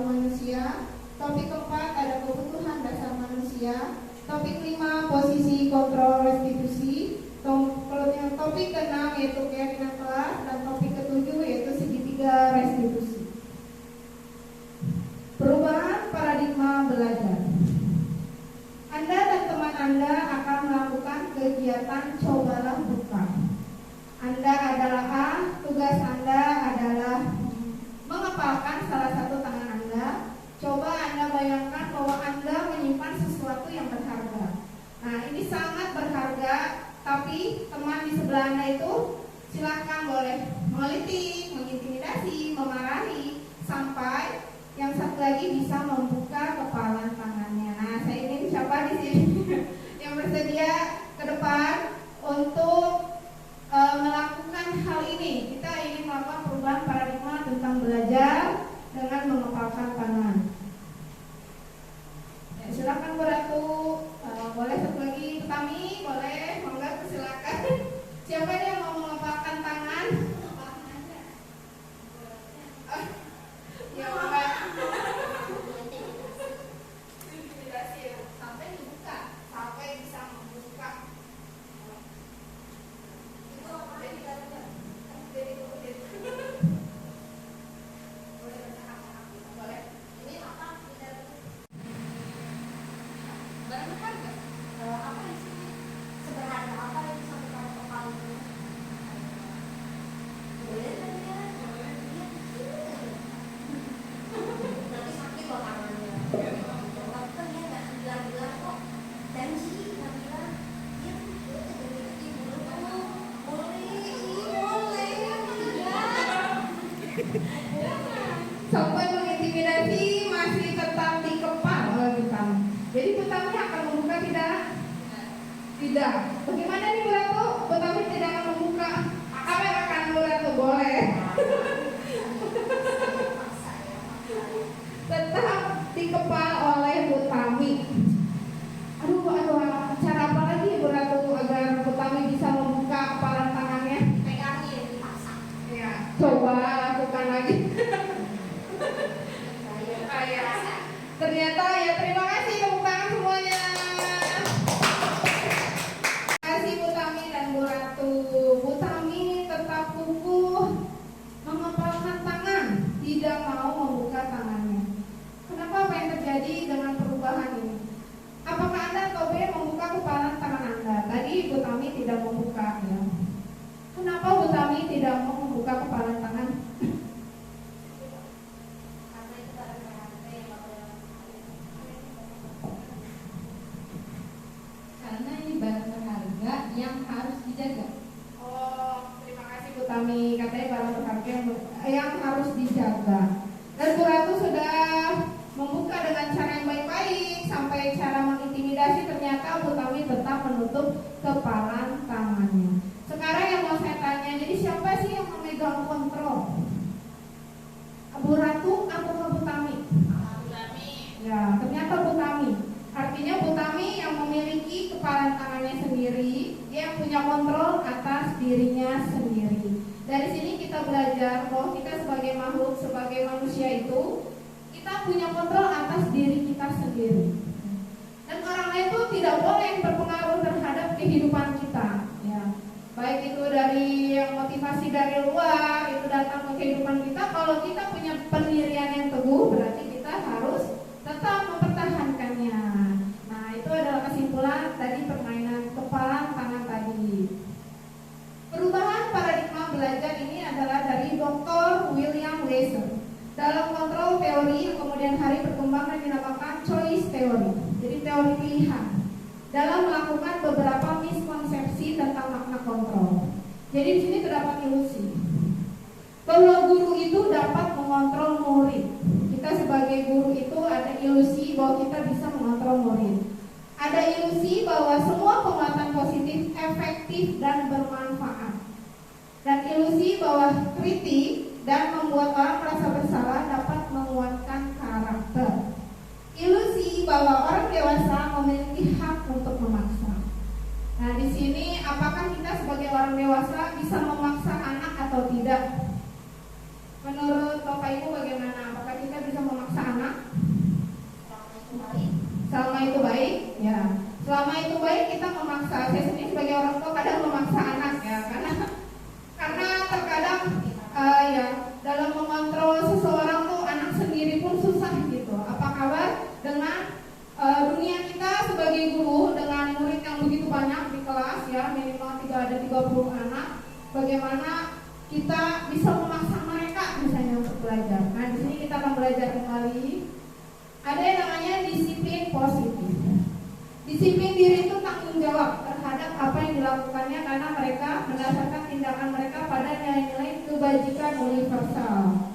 manusia. Topik keempat ada kebutuhan dasar manusia. Topik 5 posisi kontrol restitusi. Topik ke-6 yaitu keyakinan kelas, dan topik ke-7 yaitu segitiga restitusi. Perubahan paradigma belajar. Anda dan teman Anda akan melakukan kegiatan cobalah buka. Anda adalah A, tugas Anda adalah mengepalkan salah satu tangan Anda. Coba Anda bayangkan bahwa Anda menyimpan sesuatu yang berharga. Nah, ini sangat berharga, tapi teman di sebelah Anda itu silakan boleh mengelitik, mengintimidasi, memarahi, sampai yang satu lagi bisa membuka kepalan tangannya. Nah, saya ingin siapa di sini yang bersedia ke depan untuk melakukan hal ini. Kita ingin melakukan perubahan paradigma tentang belajar dengan mengepalkan tangan. Ya, silakan Bu Ratu. Boleh satu lagi Petami, boleh, monggo silakan. Siapa yang mau mengepalkan tangan? Ya, monggo. Intimidasi sampai dibuka, sampai bisa membuka. Sampai mengintimidasi masih tetap dikepal oleh Petami. Jadi Petami akan membuka tidak? Tidak. Bagaimana nih Bu Ratu? Petami tidak akan membuka. Apa yang akan Bu Ratu? Boleh. Tetap dikepal oleh Petami. Aduh, cara apa lagi Bu Ratu agar Petami bisa membuka kepalan tangannya? Pegangin, dipaksa. Ya, coba lakukan lagi. Ternyata ya, terima kasih tepuk tangan semuanya. Terima kasih Bu Tami dan Bu Ratu. Bu Tami tetap kukuh mengepalkan tangan, tidak mau membuka tangannya. Kenapa? Apa yang terjadi dengan perubahan ini? Apakah Anda atau B membuka kepalan tangan Anda? Tadi Bu Tami tidak membuka ya. Kenapa Bu Tami tidak mau membuka kepalan tangan? Yang harus dijaga. Oh, terima kasih Bu Tami. Katanya barang berharga yang harus dijaga. Dan Bu Ratu sudah membuka dengan cara yang baik-baik sampai cara mengintimidasi. Ternyata Bu Tami tetap menutup kepalan tangannya. Sekarang yang mau saya tanya, jadi siapa sih yang memegang kontrol? Bu Ratu atau Bu Tami? Bu Tami. Ya, ternyata Bu Tami. Artinya Bu Tami yang memiliki kepalan tangannya sendiri, dia yang punya kontrol atas dirinya sendiri. Dari sini kita belajar bahwa kita sebagai makhluk, sebagai manusia itu, kita punya kontrol atas diri kita sendiri. Dan orang lain itu tidak boleh berpengaruh terhadap kehidupan kita. Ya. Baik itu dari yang motivasi dari luar, itu datang ke kehidupan kita. Kalau kita punya pendirian yang teguh, berarti kita harus tetap mempertahankannya. Nah, itu adalah kesimpulan tadi permainan kepalan tangan tadi. Perubahan paradigma belajar ini adalah dari Dr. William Lesser. Dalam kontrol teori yang kemudian hari berkembang dan dinamakan choice theory. Jadi teori pilihan. Dalam melakukan beberapa miskonsepsi tentang makna kontrol. Jadi di sini terdapat ilusi bahwa guru itu dapat mengontrol murid. Kita sebagai guru itu ada ilusi bahwa kita bisa mengontrol murid. Ada ilusi bahwa semua penguatan positif efektif dan bermanfaat. Dan ilusi bahwa kritik dan membuat orang merasa bersalah dapat menguatkan karakter. Ilusi bahwa orang dewasa memiliki hak untuk memaksa. Nah, di sini apakah kita sebagai orang dewasa bisa memaksa anak atau tidak? Menurut Bapak Ibu bagaimana? Apakah kita bisa memaksa anak? Disiplin diri itu tanggung jawab terhadap apa yang dilakukannya karena mereka mendasarkan tindakan mereka pada nilai-nilai kebajikan universal.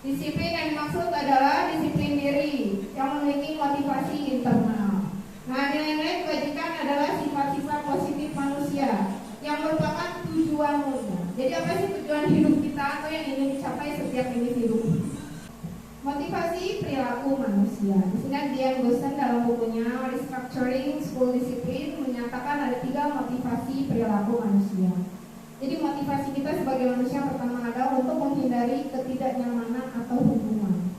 Disiplin yang dimaksud adalah disiplin diri yang memiliki motivasi internal. Nah, nilai-nilai kebajikan adalah sifat-sifat positif manusia yang merupakan tujuan mulia. Jadi apa sih tujuan hidup kita atau yang ingin dicapai setiap individu? Motivasi perilaku manusia. Di sini Diane Gossen dalam bukunya Restructuring School Discipline menyatakan ada 3 motivasi perilaku manusia. Jadi motivasi kita sebagai manusia pertama adalah untuk menghindari ketidaknyamanan atau hukuman.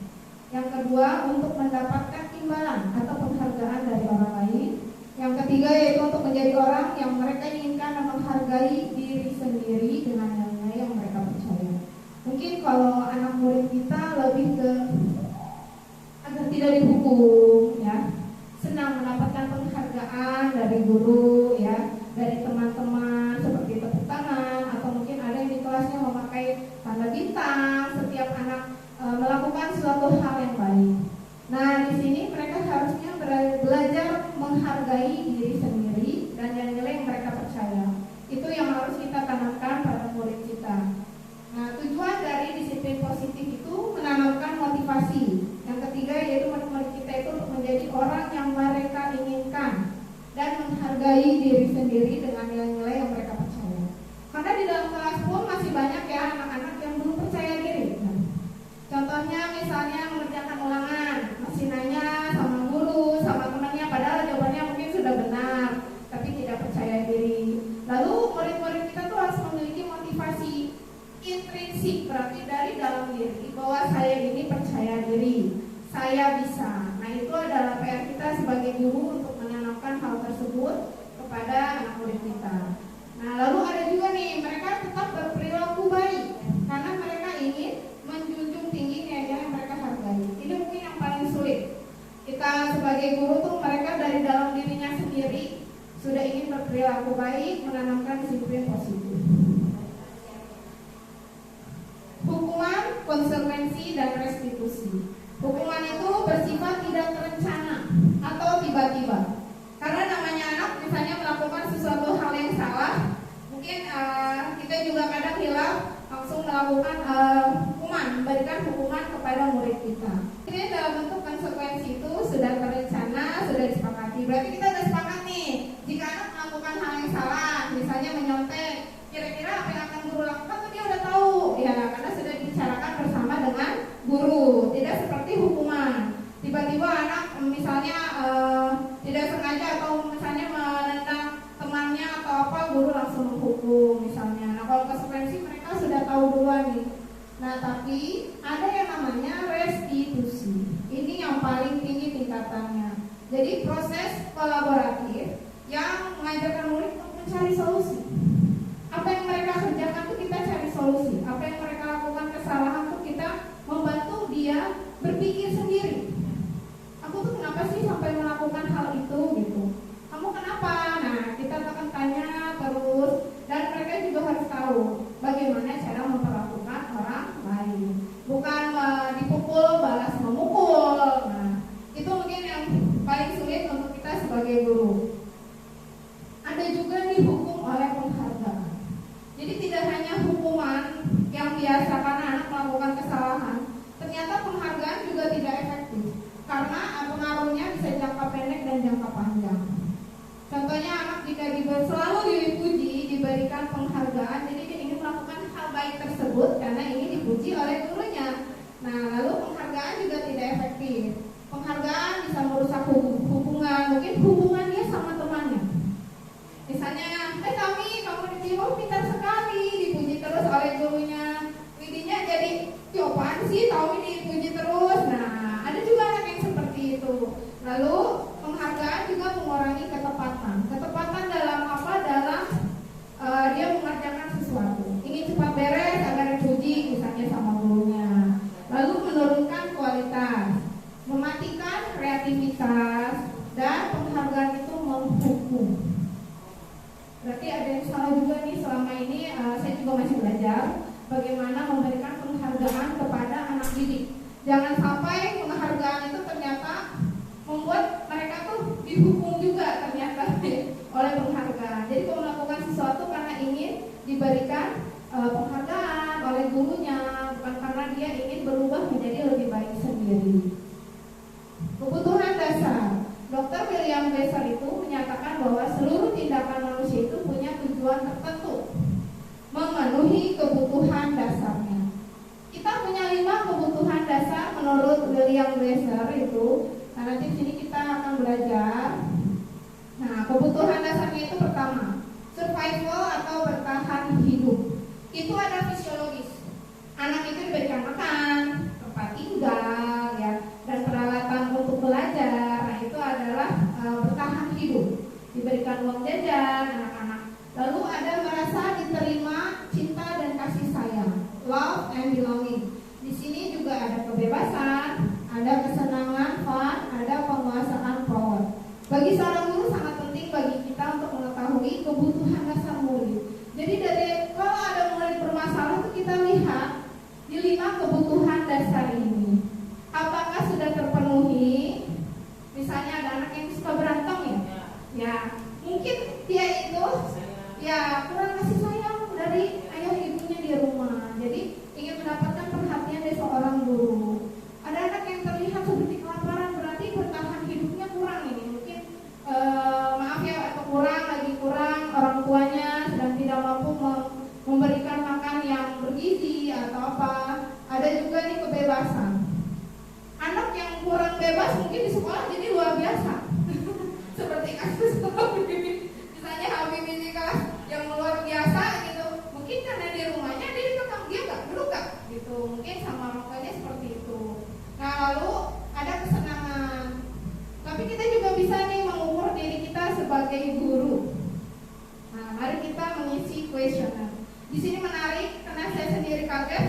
Yang kedua untuk mendapatkan imbalan atau penghargaan dari orang lain. Yang ketiga yaitu untuk menjadi orang yang mereka inginkan dan menghargai diri sendiri dengan nilai yang mereka percaya. Mungkin kalau anak murid kita lebih ke agar tidak dihukum, ya, senang mendapatkan penghargaan dari guru, ya, dari teman-teman seperti tepuk tangan, atau mungkin ada yang di kelasnya memakai tanda bintang setiap anak melakukan suatu hal yang baik. Nah, di sini mereka harusnya belajar menghargai diri sendiri dan nilai yang mereka percaya. Itu yang harus kita tanamkan pada murid kita. Nah, tujuan dari disiplin positif itu menanamkan motivasi. Yang ketiga yaitu murid kita itu untuk menjadi orang yang mereka inginkan dan menghargai diri sendiri dengan nilai-nilai yang mereka percaya. Karena di dalam kelas pun masih banyak ya anak-anak yang belum percaya diri. Nah, contohnya misalnya mengerjakan ulangan, masih nanya sama guru, sama temannya, padahal jawabannya mungkin sudah benar, tapi tidak percaya diri. Lalu murid-murid kita tuh harus memiliki motivasi intrinsik, berarti dari dalam diri bahwa saya ini percaya diri, saya bisa. Nah, itu adalah PR kita sebagai guru untuk menanamkan hal tersebut kepada anak murid kita. Nah, lalu ada juga nih mereka tetap berperilaku baik karena mereka ingin menjunjung tinggi nilai-nilai yang mereka hargai. Ini mungkin yang paling sulit. Kita sebagai guru tuh mereka dari dalam dirinya sendiri sudah ingin berperilaku baik, menanamkan disiplin positif. Hukuman, konsekuensi, dan restitusi. Hukuman itu bersifat tidak terencana atau tiba-tiba. Karena namanya anak misalnya melakukan sesuatu hal yang salah, mungkin kita juga kadang hilaf langsung melakukan hukuman, memberikan hukuman kepada murid kita. Ini dalam bentuk konsekuensi itu sudah terencana, sudah disepakati. Berarti kita sudah sepakat nih, jika anak melakukan hal yang salah, misalnya menyontek, kira-kira apa yang akan guru lakukan tuh dia udah tahu, ya, karena sudah dibicarakan bersama dengan guru. Tidak seperti hukuman. Tiba-tiba anak misalnya tidak sengaja atau misalnya menendang temannya atau apa, guru langsung menghukum misalnya. Nah, kalau konsekuensi mereka sudah tahu duluan nih. Nah, tapi ada yang namanya restitusi. Ini yang paling tinggi tingkatannya. Jadi proses kolaboratif yang mengajarkan murid untuk mencari solusi. Apa yang mereka kerjakan tuh kita cari solusi. Apa yang mereka lakukan kesalahan tuh kita membantu dia berpikir sendiri. Aku tuh kenapa sih sampai melakukan hal itu gitu? Kamu kenapa? Nah, kita akan tanya terus dan mereka juga harus tahu bagaimana cara memperlakukan orang lain. Bukan dipukul balas memukul. Nah, itu mungkin yang paling sulit untuk kita sebagai guru. Ada juga dihukum oleh penghargaan. Jadi tidak hanya hukuman yang biasa karena anak melakukan kesalahan, ternyata penghargaan juga tidak efektif karena pengaruhnya bisa jangka pendek dan jangka panjang. Contohnya anak jika selalu dipuji, diberikan penghargaan, jadi dia ingin melakukan hal baik tersebut karena ingin dipuji oleh gurunya. Nah, lalu penghargaan juga tidak efektif. Penghargaan bisa merusak hubungan, mungkin hubungan dia sama temannya. Misalnya, Tami, kamu di sini pintar sekali, dipuji terus oleh gurunya. Widinya jadi, apaan sih, Tami dipuji terus. Nah, ada juga anak yang seperti itu. Lalu penghargaan juga mengurangi ketepatan. Ketepatan dalam apa? Dalam dia mengerjakan sesuatu. Ingin cepat beres agar dipuji misalnya sama gurunya. Lalu menurunkan kualitas, mematikan kreativitas, dan penghargaan itu menghukum. Berarti ada yang salah juga nih selama ini. Saya juga masih belajar bagaimana memberikan penghargaan kepada anak didik. Jangan sampai penghargaan itu ternyata membuat mereka tuh dihukum juga ternyata. menurut William Glasser itu, nah nanti di sini kita akan belajar. Nah, kebutuhan dasarnya itu pertama, survival atau bertahan hidup. Itu ada fisiologis. Anak itu diberikan makan, tempat tinggal, ya, dan peralatan untuk belajar. Nah, itu adalah bertahan hidup. Diberikan uang jajan anak-anak. Lalu ada merasa diterima, cinta dan kasih sayang, love and belonging. Di sini juga ada kebebasan, ada kesenangan, fun, ada penguasaan power. Bagi seorang guru sangat penting bagi kita untuk mengetahui kebutuhan dasar murid. Jadi dari kalau ada murid bermasalah itu kita lihat di 5 kebutuhan dasar ini. Apakah sudah terpenuhi? Misalnya ada anak yang suka berantem ya. Ya, mungkin dia itu ya kurang kasih sayang dari ayah ibunya di rumah. Jadi ingin mendapatkan perhatian dari seorang guru. Ada anak yang terlihat seperti kelaparan, berarti bertahan hidupnya kurang ini. Mungkin maaf ya, atau kurang orang tuanya sedang tidak mampu memberikan makan yang bergizi atau apa. Ada juga nih kebebasan. Anak yang kurang bebas mungkin di sekolah jadi luar biasa. Seperti kasus misalnya Habibie di kelas yang luar biasa gitu. Mungkin karena di rumahnya dia dikekang, dia nggak berluka gitu. Mungkin sama orang tuanya seperti itu. Nah, lalu ada kesenangan. Tapi kita juga bisa nih mengukur diri kita sebagai guru. Nah, mari kita mengisi kuesioner. Di sini menarik karena saya sendiri kaget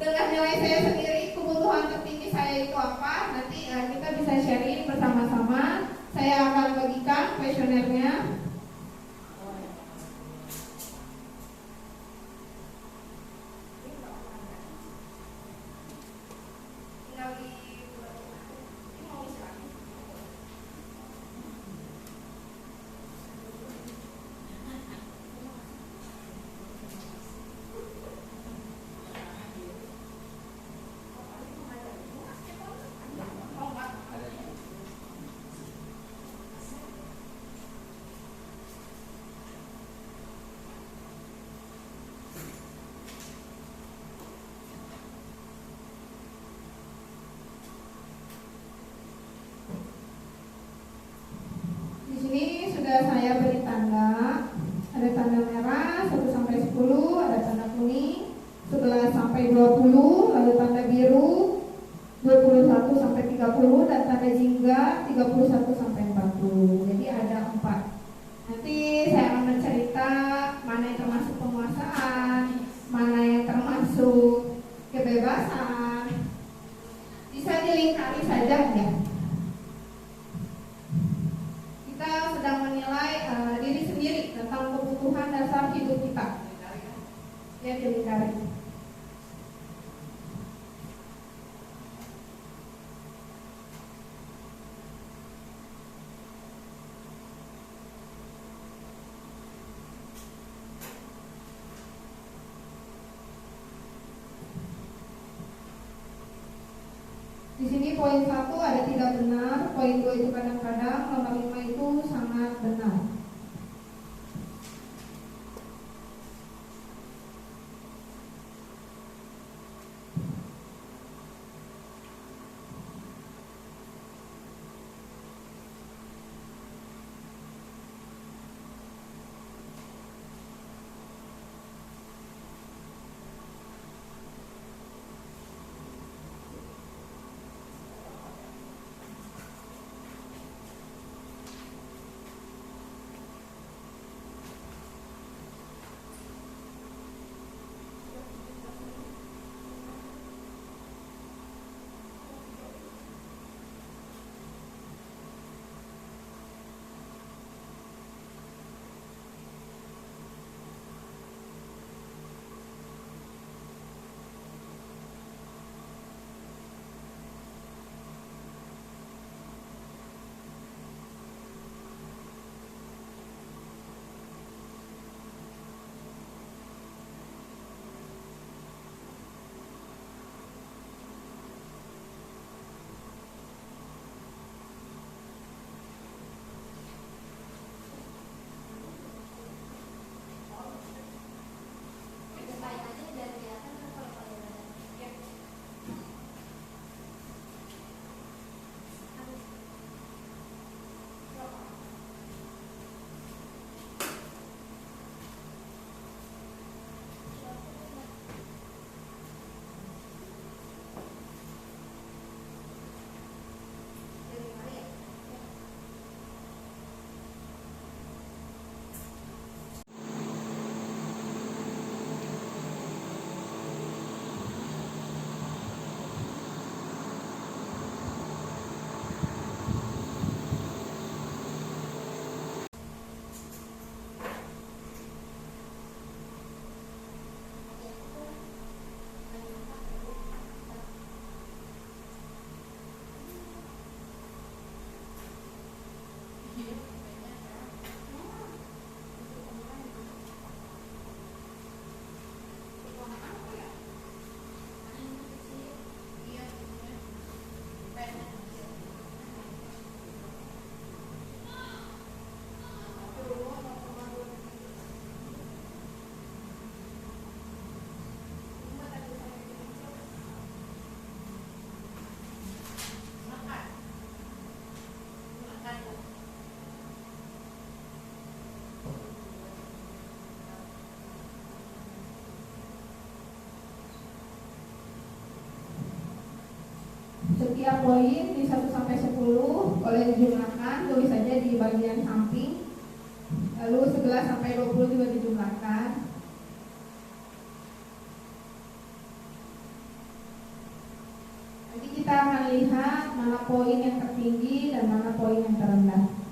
dengan nilai saya sendiri. Kebutuhan tertinggi saya itu apa? Nanti kita bisa sharing bersama-sama. Saya akan bagikan kuesionernya. Saya beri tanda, ada tanda merah 1 sampai 10, ada tanda kuning 11 sampai 20, lalu tanda biru 21 sampai 30 dan tanda jingga 31 sampai 40. Jadi ada 4. Nanti saya akan bercerita mana yang termasuk penguasaan, mana yang termasuk kebebasan. Bisa dilingkari saja ya. Kita sedang menilai diri sendiri tentang kebutuhan dasar hidup kita. Ya, dilingkari. Di sini poin 1 ada tidak benar, poin 2 itu kadang-kadang, nomor 5 itu sangat benar. setiap poin di 1 sampai 10 boleh dijumlahkan, tulis saja di bagian samping. Lalu 11 sampai 20 juga dijumlahkan. Nanti kita akan lihat mana poin yang tertinggi dan mana poin yang terendah.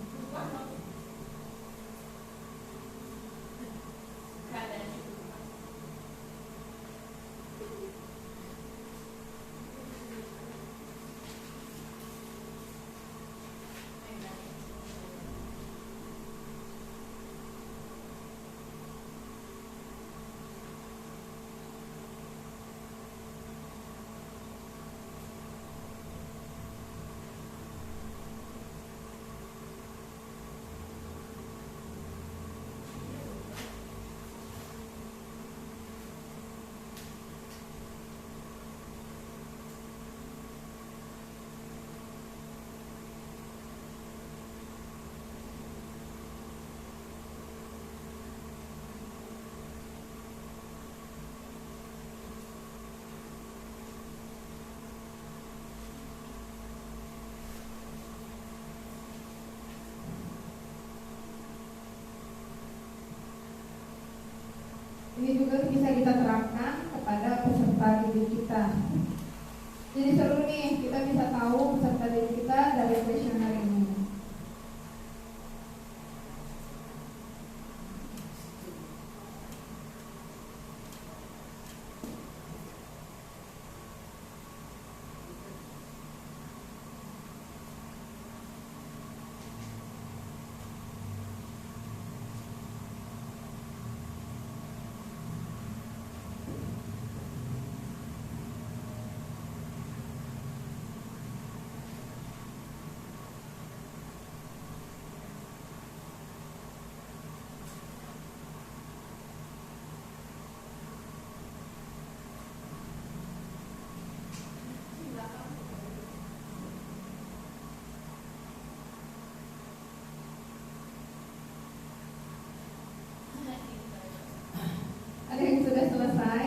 Ini juga bisa kita terapkan kepada peserta didik kita. Jadi seru nih, kita bisa tahu peserta didik kita dari kuesioner ini. Ada yang sudah selesai?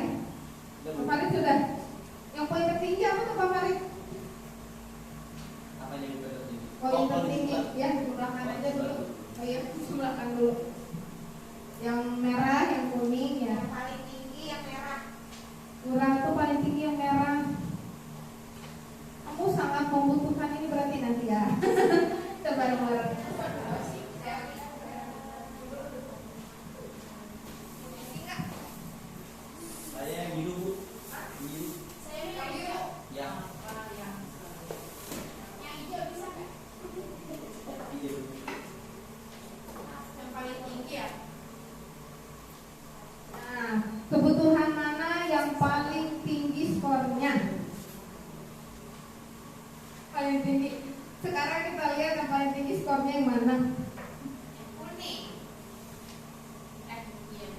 Pak Farid sudah? Yang poin tertinggi apa tuh Pak Farid? Apa yang tertinggi? Poin tertinggi, ya jumlahkan aja dulu. Oh iya, jumlahkan dulu. Yang merah, yang kuning ya. Yang paling tinggi yang merah. Kurang tuh paling tinggi yang merah. Kamu sangat membutuhkan ini berarti nanti ya. Kita bareng-bareng. Saya yang biru, Bu. Biru. Saya yang biru. Ya. Yang hijau bisa nggak? Biru. Yang paling tinggi ya. Nah, kebutuhan mana yang paling tinggi skornya? Paling tinggi. Sekarang kita lihat yang paling tinggi skornya yang mana? Kuning. Iya.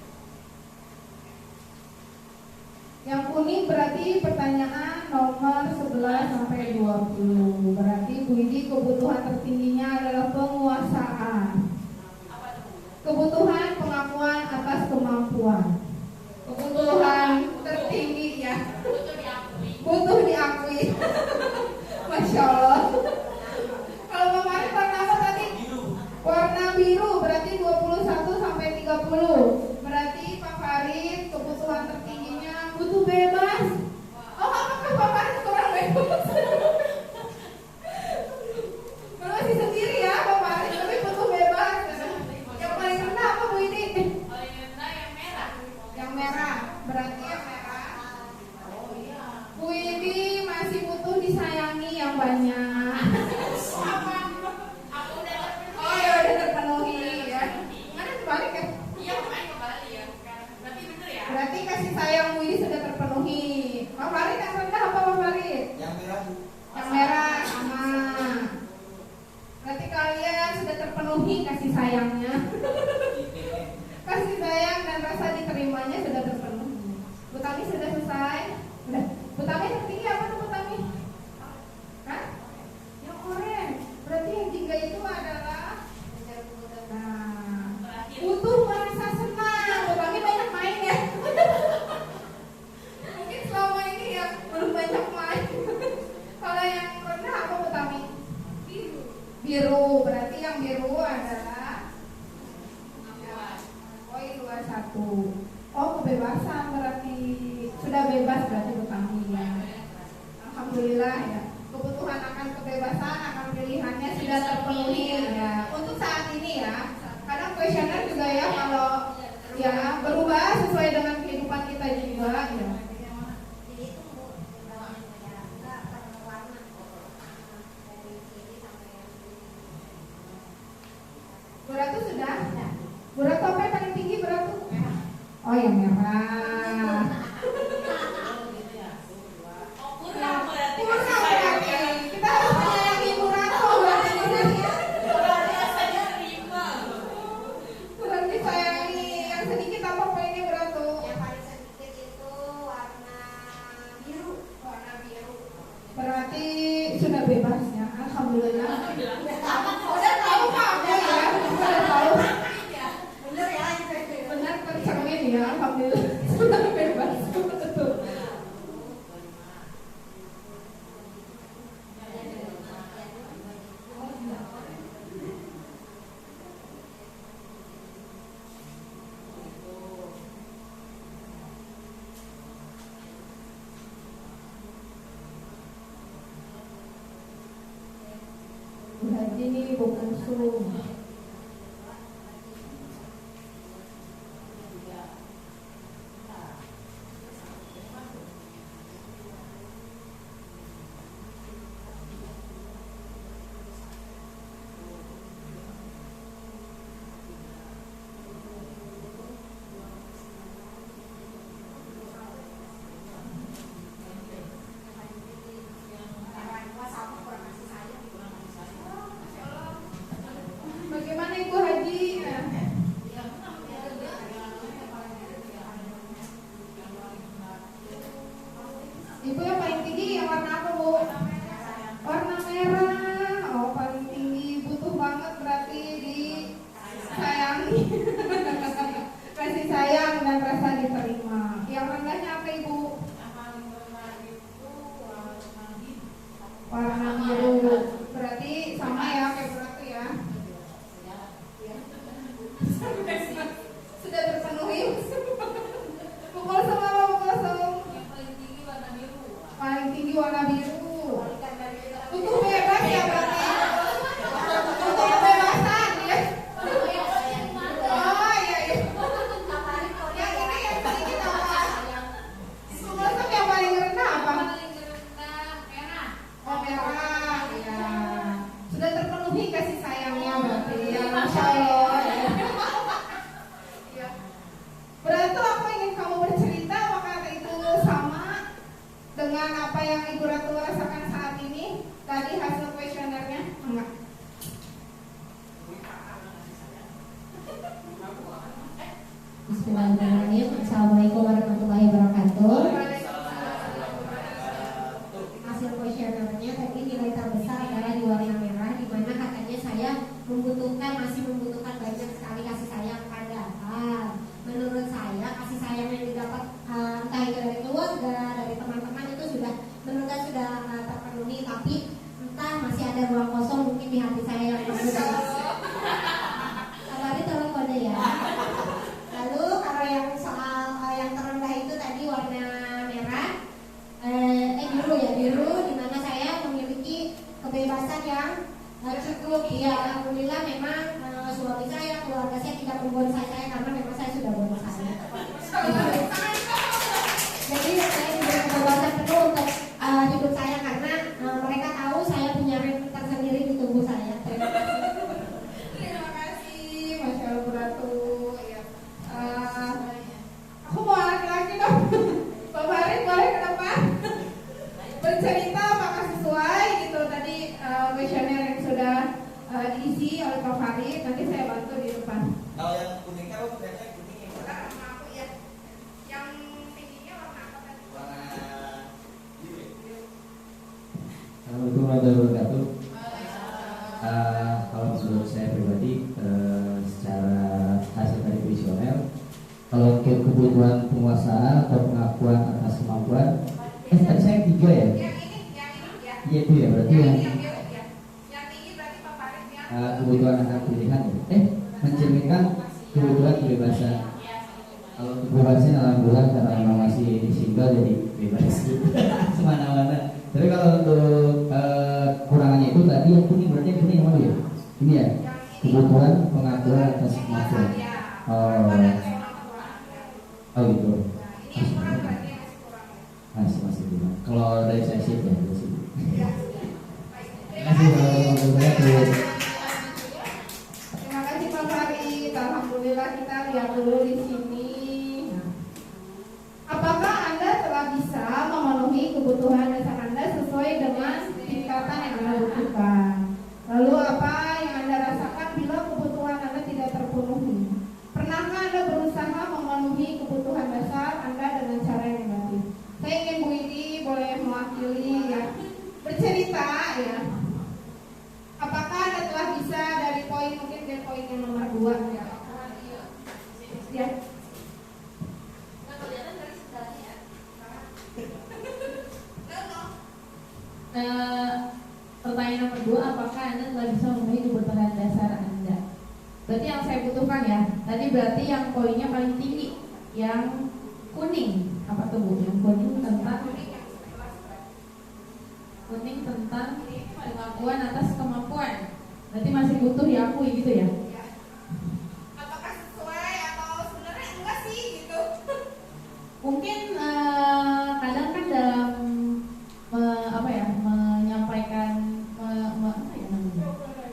Yang kuning berarti pertanyaan nomor 11 sampai 20. Berarti Bu Idi kebutuhan tertingginya adalah penguasaan. Apa tuh? Kebutuhan pengakuan atas kemampuan. Kebutuhan tertinggi ya. Itu diakui. Butuh diakui. Masya Allah. Kalau kemarin warna apa tadi? Biru. Warna biru berarti 21 sampai 30. Berarti Pak Farid kebutuhan tertingginya butuh bebas. Oh, apakah Pak Farid kurang bebas? Masih sendiri ya Pak Farid, tapi butuh bebas. Yang paling rendah apa Bu ini? Paling rendah yang merah. Yang merah. Berarti yang merah. Oh iya. Bu ini masih butuh disayangi yang banyak. Apa? Aku udah terpenuhi. Oh ya udah terpenuhi ya. Mana terbalik ya? Iya, makanya biru. Berarti yang biru adalah poin 21. Oh, kebebasan berarti sudah bebas berarti Butami ya. Alhamdulillah ya. Kebutuhan akan kebebasan, akan pilihannya sudah terpenuhi ya. Untuk saat ini ya. Kadang kuesioner juga ya kalau ya berubah sesuai dengan kehidupan kita juga ya. Berat tuh sudah. Berat apa yang paling tinggi berat tuh? Oh yang merah. Kurang berarti. Kurang berarti. Kita harus menyayangi berat tuh berarti benar ya. Biasanya terima. Kurang disayangi. Yang sedikit apa poinnya berat tuh? Yang paling sedikit itu warna biru. Warna biru. Berarti sudah bebas ya. Alhamdulillah. Udah tahu Pak ya. Udah tahu. Bener ya? Benar tercermin ya. Alhamdulillah. Sudah bebas. Betul. Bu Haji nih Bu Kusum. Bagaimana Ibu Haji? Ibu yang paling tinggi yang warna apa Bu? Warna merah. Oh paling tinggi, butuh banget berarti disayangi. Kasih sayang dan rasa diterima. Yang rendahnya apa Ibu? Warna biru. Berarti sama ya kayak berat tuh ya. Sudah terpenuhi. Pukul sama pukul sama. Paling tinggi warna biru. Butuh bebas ya berarti. Butuh kebebasan ya. Oh iya iya. Yang ini yang sedikit apa? Pukul sama yang paling rendah apa? Oh merah. Ya. Sudah terpenuhi kasih sayangnya berarti ya. Masya Allah. Ya. Berarti aku ingin kamu bercerita apakah itu sama dengan apa yang Ibu Ratu rasakan saat ini? Tadi hasil kuesionernya? Enggak. Bismillahirrahmanirrahim. Assalamualaikum warahmatullahi wabarakatuh. Hasil kuesionernya tadi nilai terbesar adalah di warna merah, di mana katanya saya masih membutuhkan banyak sekali kasih sayang. Padahal menurut saya kasih sayang yang didapat entah itu dari keluarga, dari teman-teman itu sudah menurut saya sudah terpenuhi, tapi entah masih ada ruang kosong mungkin di hati saya yang perlu kabari tolong kode ya. Lalu kalau yang soal yang terendah itu tadi warna merah, biru ya, biru, di mana saya memiliki kebebasan yang cukup. Ya alhamdulillah memang suami saya, keluarga saya tidak membonsai saya karena memang saya sudah bonsai. Jadi saya diberi kebebasan penuh untuk hidup saya karena mereka tahu saya punya ring tersendiri di tubuh saya. Terima kasih. Terima kasih, Masya Allah Bu Ratu. Ya. Aku mau laki-laki dong. Pak Farid boleh ke depan bercerita apakah sesuai gitu tadi kuesioner yang sudah diisi oleh Pak Farid. Nanti saya bantu di depan. Kalau yang kuning kan kelihatannya kuning yang warna Warna aku ya. Yang tingginya warna apa tadi? biru ya. Assalamualaikum warahmatullahi wabarakatuh. Kalau menurut saya pribadi, secara hasil dari kuesioner, kalau kebutuhan penguasaan atau pengakuan atas kemampuan, tadi saya 3 ya. Yang ini ya. Iya itu ya berarti Yang yang ini yang biru ya. Yang tinggi berarti Pak Farid kebutuhan anak pilihan ya. Mencerminkan kebutuhan kebebasan. Kalau untuk kebebasan alhamdulillah karena memang masih single jadi bebas semana-mana. Tapi kalau untuk kurangannya itu tadi yang kuning berarti yang kuning mana ya? Ini ya, kebutuhan pengakuan atas kemampuan. Oh gitu. Masih kurang. Kalau dari saya sih ya sih. Terima kasih Terima kasih Pak Farid. Alhamdulillah kita lihat dulu di sini. Apakah Anda telah bisa memenuhi kebutuhan dasar Anda sesuai dengan tingkatan yang Anda butuhkan? Lalu apa yang Anda rasakan bila kebutuhan Anda tidak terpenuhi? Pernahkah Anda berusaha memenuhi kebutuhan dasar Anda dengan cara yang negatif? Saya ingin Bu Idi boleh mewakili ya, bercerita ya. Apakah Anda telah bisa dari poin mungkin dari poin yang nomor 2 ya? Ya. Pertanyaan nomor 2, apakah Anda telah bisa memenuhi kebutuhan dasar Anda? Berarti yang saya butuhkan ya. Tadi berarti yang poinnya paling tinggi, yang kuning. Apa tuh Bu? Yang kuning tentang pengakuan atas kemampuan. Berarti masih butuh diakui gitu ya? Apakah sesuai atau sebenarnya enggak sih gitu? Mungkin kadang kan dalam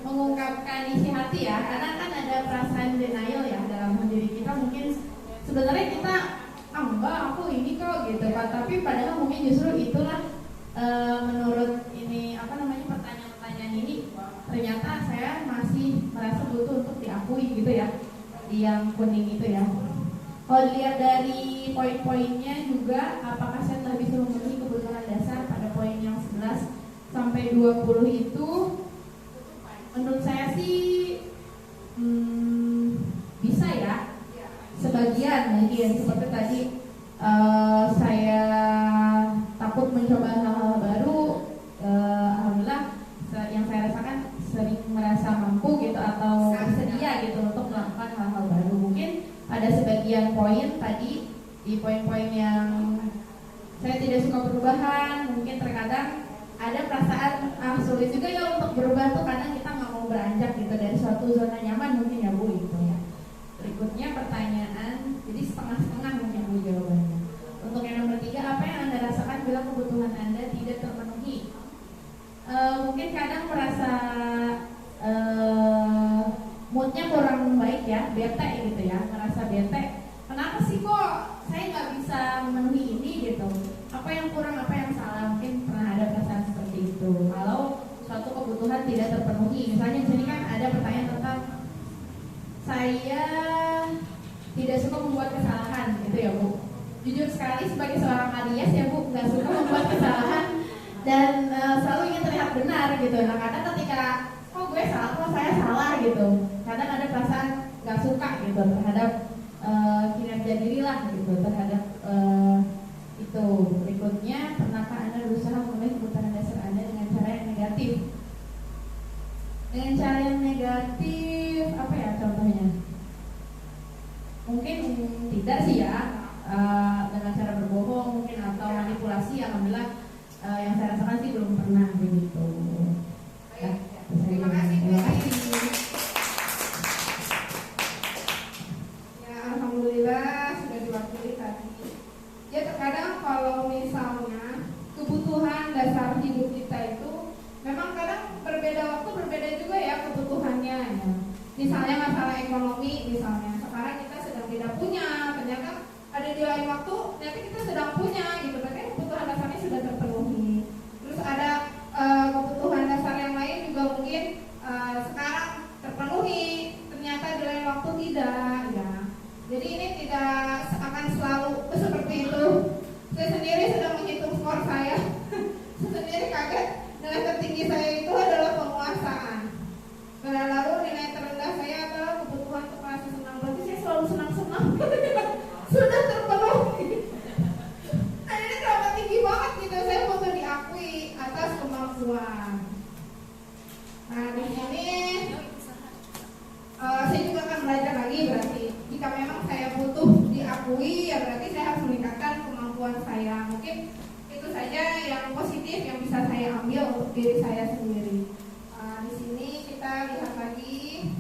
mengungkapkan isi hati ya, karena kan ada perasaan denial ya dalam diri kita. Mungkin sebenarnya kita enggak, aku ini kok gitu Pak, tapi padahal mungkin justru itulah menurut ini pertanyaan-pertanyaan ini ternyata saya masih merasa butuh untuk diakui gitu ya, di yang kuning itu ya. Kalau dilihat dari poin-poinnya juga, apakah saya telah bisa memenuhi kebutuhan dasar pada poin yang 11 sampai 20 itu, menurut saya sih bisa ya, sebagian mungkin seperti tadi saya takut mencoba hal-hal baru. Alhamdulillah yang saya rasakan sering merasa mampu gitu atau bersedia gitu untuk melakukan hal-hal baru. Mungkin ada sebagian poin tadi di poin-poin yang saya tidak suka perubahan, mungkin terkadang ada perasaan sulit juga ya untuk berubah tuh, kadang kita nggak mau beranjak gitu dari suatu zona nyaman mungkin ya Bu gitu ya. Berikutnya pertanyaan, jadi setengah-setengah mungkin Bu jawabannya. Untuk yang nomor 3, apa yang Anda rasakan bila kebutuhan Anda tidak terpenuhi? Mungkin kadang merasa moodnya kurang baik ya, bete gitu ya, merasa bete. Kenapa sih kok saya nggak bisa memenuhi ini gitu? Apa yang kurang, apa yang salah? Mungkin pernah ada perasaan seperti itu. Kalau suatu kebutuhan tidak terpenuhi, misalnya di sini kan ada pertanyaan tentang saya tidak suka membuat kesalahan gitu ya Bu. Jujur sekali sebagai seorang Aries ya Bu, nggak suka membuat kesalahan dan selalu ingin terlihat benar gitu. Nah kadang ketika gue salah, saya salah gitu, kadang ada perasaan nggak suka gitu terhadap kinerja diri lah gitu, terhadap itu. Berikutnya, pernahkah Anda berusaha memenuhi kebutuhan dasar Anda dengan cara yang negatif? Dengan cara yang negatif apa ya contohnya? Mungkin tidak sih ya, dengan cara berbohong mungkin atau manipulasi. Alhamdulillah yang saya rasakan sih belum pernah begitu. Ya, Terima kasih Bu. Ya alhamdulillah sudah diwakili tadi. Ya terkadang kalau misalnya kebutuhan dasar hidup kita itu memang kadang berbeda waktu, berbeda juga ya kebutuhannya ya. Misalnya masalah ekonomi, misalnya sekarang kita sedang tidak punya, ternyata ada di lain waktu nanti kita sedang punya gitu, berarti kebutuhan dasarnya sudah terpenuhi. Terus ada kebutuhan dasar yang lain juga mungkin sekarang terpenuhi, ternyata di lain waktu tidak ya. Jadi ini tidak akan selalu seperti itu. Saya sendiri sedang menghitung skor saya. Saya sendiri kaget, nilai tertinggi saya itu adalah penguasaan. Lalu nilai terendah saya adalah kebutuhan untuk merasa senang. Berarti saya selalu senang-senang. Sudah terpenuhi. Nah ini kenapa tinggi banget gitu. Saya butuh di diri saya sendiri. Di sini kita lihat lagi,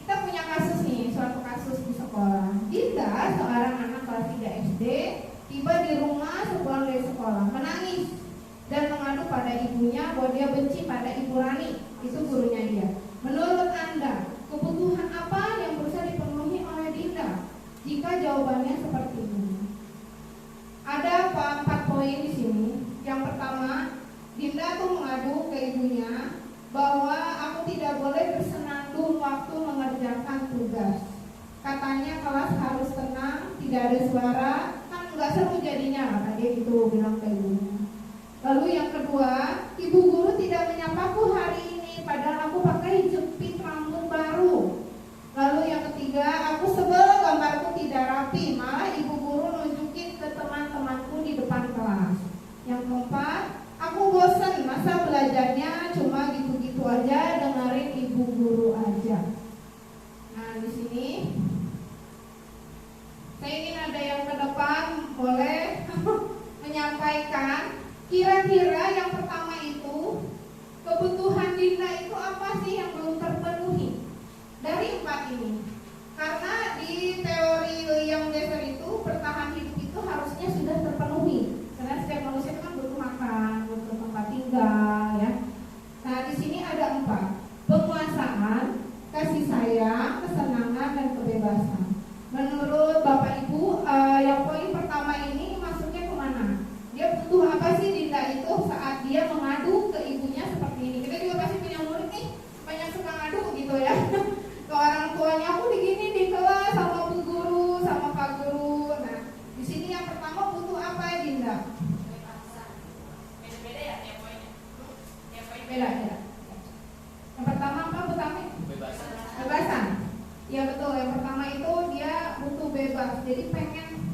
kita punya kasus nih, suatu kasus di sekolah. Dinda, seorang anak kelas 3 SD, tiba di rumah sepulang dari sekolah, menangis dan mengadu pada ibunya bahwa dia benci pada Ibu Rani, itu gurunya dia. Menurut Anda, kebutuhan apa yang berusaha dipenuhi oleh Dinda jika jawabannya seperti ini? Ada 4 poin di sini. Yang pertama, Dinda tuh mengadu ke ibunya bahwa aku tidak boleh bersenandung waktu mengerjakan tugas. Katanya kelas harus tenang, tidak ada suara, kan nggak seru jadinya, kata dia gitu bilang ke ibunya. Lalu yang kedua, ibu guru tidak menyapaku hari ini, padahal aku pakai jepit rambut baru. Lalu yang ketiga, aku sebel gambarku tidak rapi, malah ibu guru nunjukin ke teman-temanku di depan kelas. Yang keempat, aku bosen, masa belajarnya cuma gitu-gitu aja, dengerin ibu guru aja. Nah di sini saya ingin ada yang ke depan boleh menyampaikan kira-kira yang pertama itu kebutuhan Dinda itu apa sih yang belum terpenuhi dari 4 ini. Karena di teori William Jaspers itu bertahan hidup itu harusnya sudah terpenuhi. Karena setiap manusia kan butuh makan, butuh tempat tinggal, ya. Nah di sini ada 4: penguasaan, kasih sayang, kesenangan, dan kebebasan. Menurut Bapak Ibu, yang poin pertama ini masuknya kemana? Dia butuh apa sih Dinda itu saat dia mengadu ke ibunya seperti ini? Kita juga pasti punya murid nih, banyak suka ngadu gitu ya. Ke orang tuanya, aku digini di kelas sama Bu Guru, sama Pak Guru. Nah, di sini yang pertama butuh apa ya Dinda? Beda-beda ya tiap poinnya. Tiap poin Beda. Yang pertama apa Bu Tami? Kebebasan. Ya betul, yang pertama itu dia butuh bebas. Jadi pengen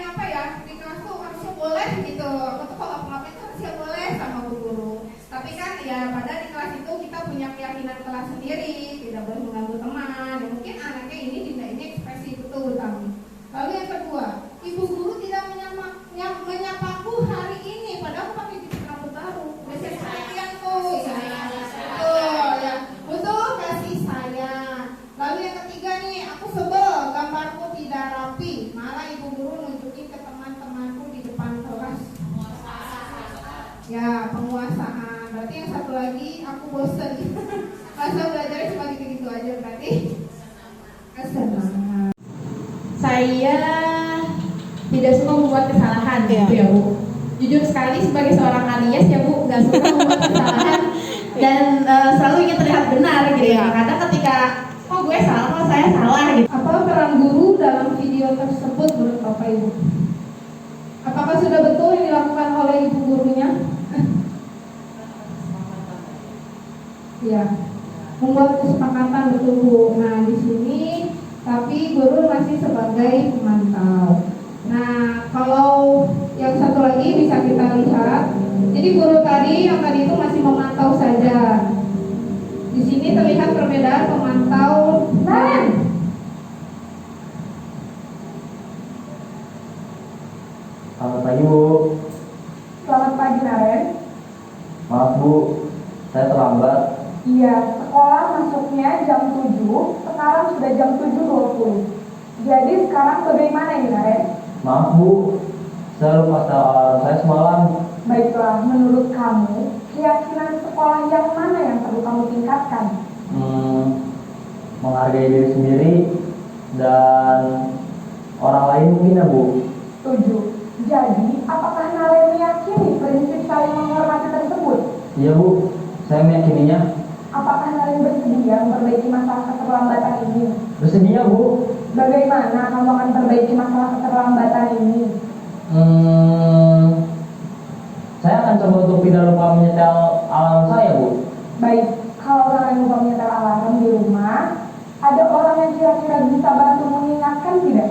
apa ya, di kelas tuh harusnya boleh gitu. Aku tuh kalau ngapain itu harusnya boleh sama Bu Guru. Tapi kan ya pada di kelas itu kita punya keyakinan kelas sendiri, tidak boleh mengganggu teman. Ya, mungkin anaknya ini tidak ini ekspresi betul Bu Tami. Lalu yang kedua, ibu guru tidak menyapaku hari ini, padahal aku pakai jepit rambut baru. Biasanya perhatian tuh. Betul ya, butuh kasih sayang. Lalu yang ketiga nih, aku sebel gambarku tidak rapi, malah ibu guru nunjukin ke teman-temanku di depan kelas. Ya, penguasaan. Berarti yang satu lagi, aku bosen. Masa belajarnya cuma gitu-gitu aja berarti. Kesenangan. Saya tidak suka membuat kesalahan gitu ya Bu. Jujur sekali sebagai seorang alias ya Bu, nggak suka membuat kesalahan dan selalu ingin terlihat benar gitu ya. Karena ketika gue salah, kalau saya salah gitu. Apa peran guru dalam video tersebut menurut Bapak Ibu? Apakah sudah betul yang dilakukan oleh ibu gurunya? Ya, membuat kesepakatan betul Bu. Nah di sini tapi guru masih sebagai pemantau. Nah kalau yang satu lagi bisa kita lihat. Jadi guru tadi yang tadi itu masih memantau saja. Di sini terlihat perbedaan pemantau dan Selamat pagi Bu. Selamat pagi Naren. Maaf Bu, saya terlambat. Iya, sekolah masuknya jam 7, sekarang sudah jam 7.20. Jadi sekarang bagaimana ini Naren? Maaf Bu, saya lupa alarm saya semalam. Baiklah, menurut kamu, keyakinan sekolah yang mana yang perlu kamu tingkatkan? Menghargai diri sendiri dan orang lain mungkin ya Bu. Setuju. Jadi, apakah Naren meyakini prinsip saling menghormati tersebut? Iya Bu, saya meyakininya. Apakah Naren bersedia memperbaiki masalah keterlambatan ini? Bersedia Bu. Bagaimana kamu akan perbaiki masalah keterlambatan ini? Saya akan coba untuk tidak lupa menyetel alarm saya Bu. Baik, kalau Naren lupa menyetel alarm di rumah, ada orang yang kira-kira bisa bantu mengingatkan tidak?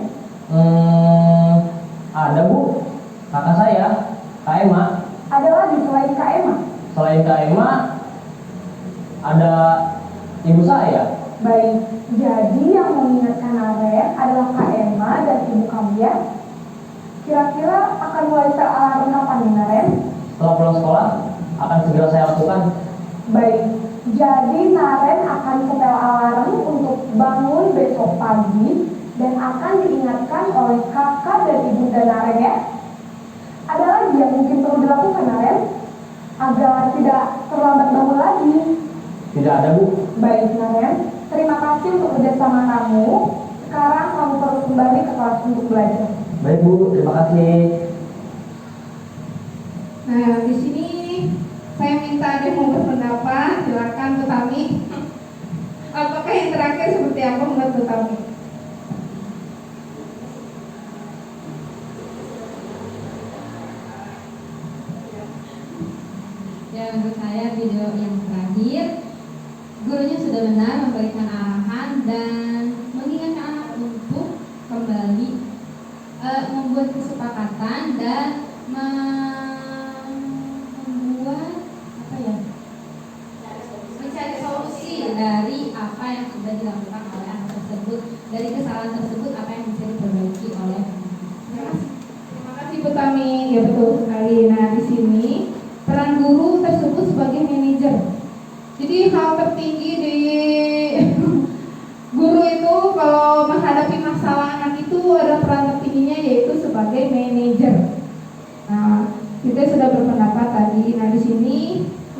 Ada Bu, kakak saya, Kak Emma. Ada lagi selain Kak Emma? Selain Kak Emma, ada ibu saya. Baik, jadi yang mengingatkan Naren adalah Kak Emma dan ibu kamu ya? Kira-kira akan mulai setel alarm kapan nih Naren? Setelah pulang sekolah. akan segera saya lakukan. Baik, jadi Naren akan setel alarm untuk bangun besok pagi dan akan diingatkan oleh kakak dan ibunda Naren ya. Ada lagi yang mungkin perlu dilakukan Naren agar tidak terlambat bangun lagi? Tidak ada, Bu. Baik Naren, terima kasih untuk kerjasama kamu. Sekarang kamu perlu kembali ke kelas untuk belajar. Baik, Bu. Terima kasih. Nah, di sini saya minta ada yang mau berpendapat, silakan Bu Tami. Apakah yang terakhir seperti apa menurut Bu Tami? Ya, menurut saya video yang terakhir gurunya sudah benar memberikan arahan dan mengingatkan anak untuk kembali membuat kesepakatan dan membuat mencari solusi dari apa yang sudah dilakukan oleh anak tersebut, dari kesalahan tersebut apa yang bisa diperbaiki oleh anak. Terima kasih Bu Tami, ya betul sekali. Nah di sini peran guru tersebut sebagai manajer. Jadi hal tertinggi di guru itu kalau menghadapi masalah anak itu ada peran tertingginya yaitu sebagai manajer. Nah, kita sudah berpendapat tadi. Nah, di sini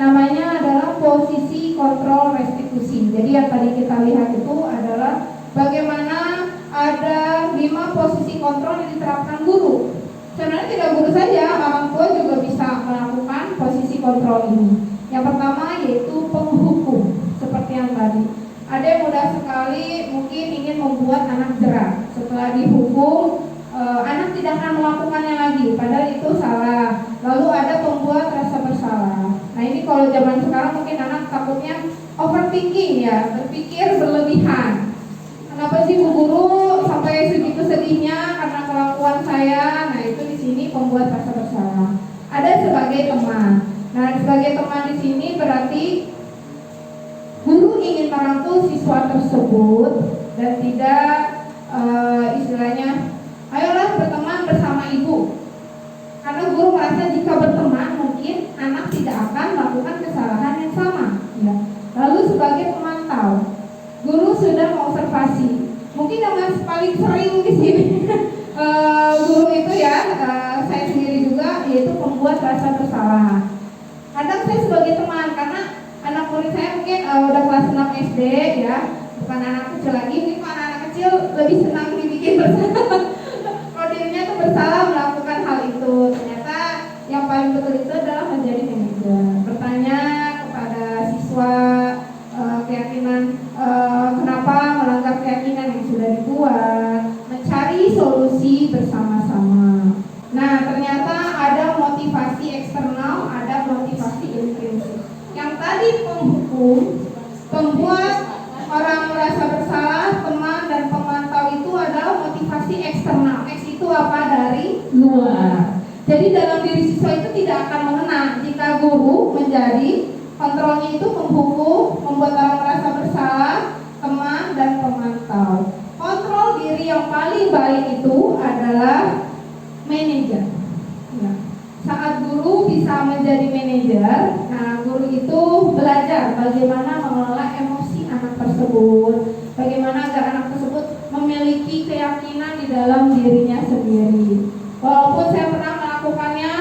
namanya adalah posisi kontrol restitusi. Jadi yang tadi kita lihat itu adalah bagaimana ada 5 posisi kontrol yang diterapkan guru. Sebenarnya tidak guru saja, orang tua juga bisa melakukan posisi kontrol ini. Yang pertama yaitu penghukum, seperti yang tadi. Ada yang mudah sekali mungkin ingin membuat anak jerah. Setelah dihukum, anak tidak akan melakukannya lagi, padahal itu salah. Lalu ada pembuat rasa bersalah. Nah ini kalau zaman sekarang mungkin anak takutnya overthinking ya, berpikir berlebihan. Kenapa sih Bu Guru sampai segitu sedihnya karena kelakuan saya? Nah itu di sini pembuat rasa bersalah. Ada sebagai teman. Nah sebagai teman di sini berarti guru ingin merangkul siswa tersebut dan tidak istilahnya ayolah berteman bersama ibu. Karena guru merasa jika berteman mungkin anak tidak akan melakukan kesalahan yang sama. Ya. Lalu sebagai pemantau, guru sudah mengobservasi. Mungkin yang paling sering di sini guru itu ya, saya sendiri juga, yaitu membuat rasa bersalah. Kadang saya sebagai teman, karena anak murid saya mungkin udah kelas 6 SD ya, bukan anak kecil lagi. Mungkin anak kecil lebih senang dibikin bersalah. Kalau dirinya tuh bersalah melakukan hal itu. Ternyata yang paling betul itu adalah menjadi manajer. Bertanya kepada siswa keyakinan kenapa melanggar keyakinan yang sudah dibuat, mencari solusi bersama-sama. Nah ternyata ada motivasi eksternal, ada motivasi intrinsik. Yang tadi penghukum, pembuat orang merasa bersalah, teman dan pemantau itu adalah motivasi eksternal. X itu apa? Dari luar. Jadi dalam diri siswa itu tidak akan mengena jika guru menjadi kontrolnya itu menghukum, membuat orang merasa bersalah, teman dan pemantau. Kontrol diri yang paling baik itu adalah manajer. Ya. Saat guru bisa menjadi manajer, nah guru itu belajar bagaimana mengelola emosi anak tersebut, bagaimana agar anak tersebut memiliki keyakinan di dalam dirinya sendiri. Walaupun saya pernah melakukannya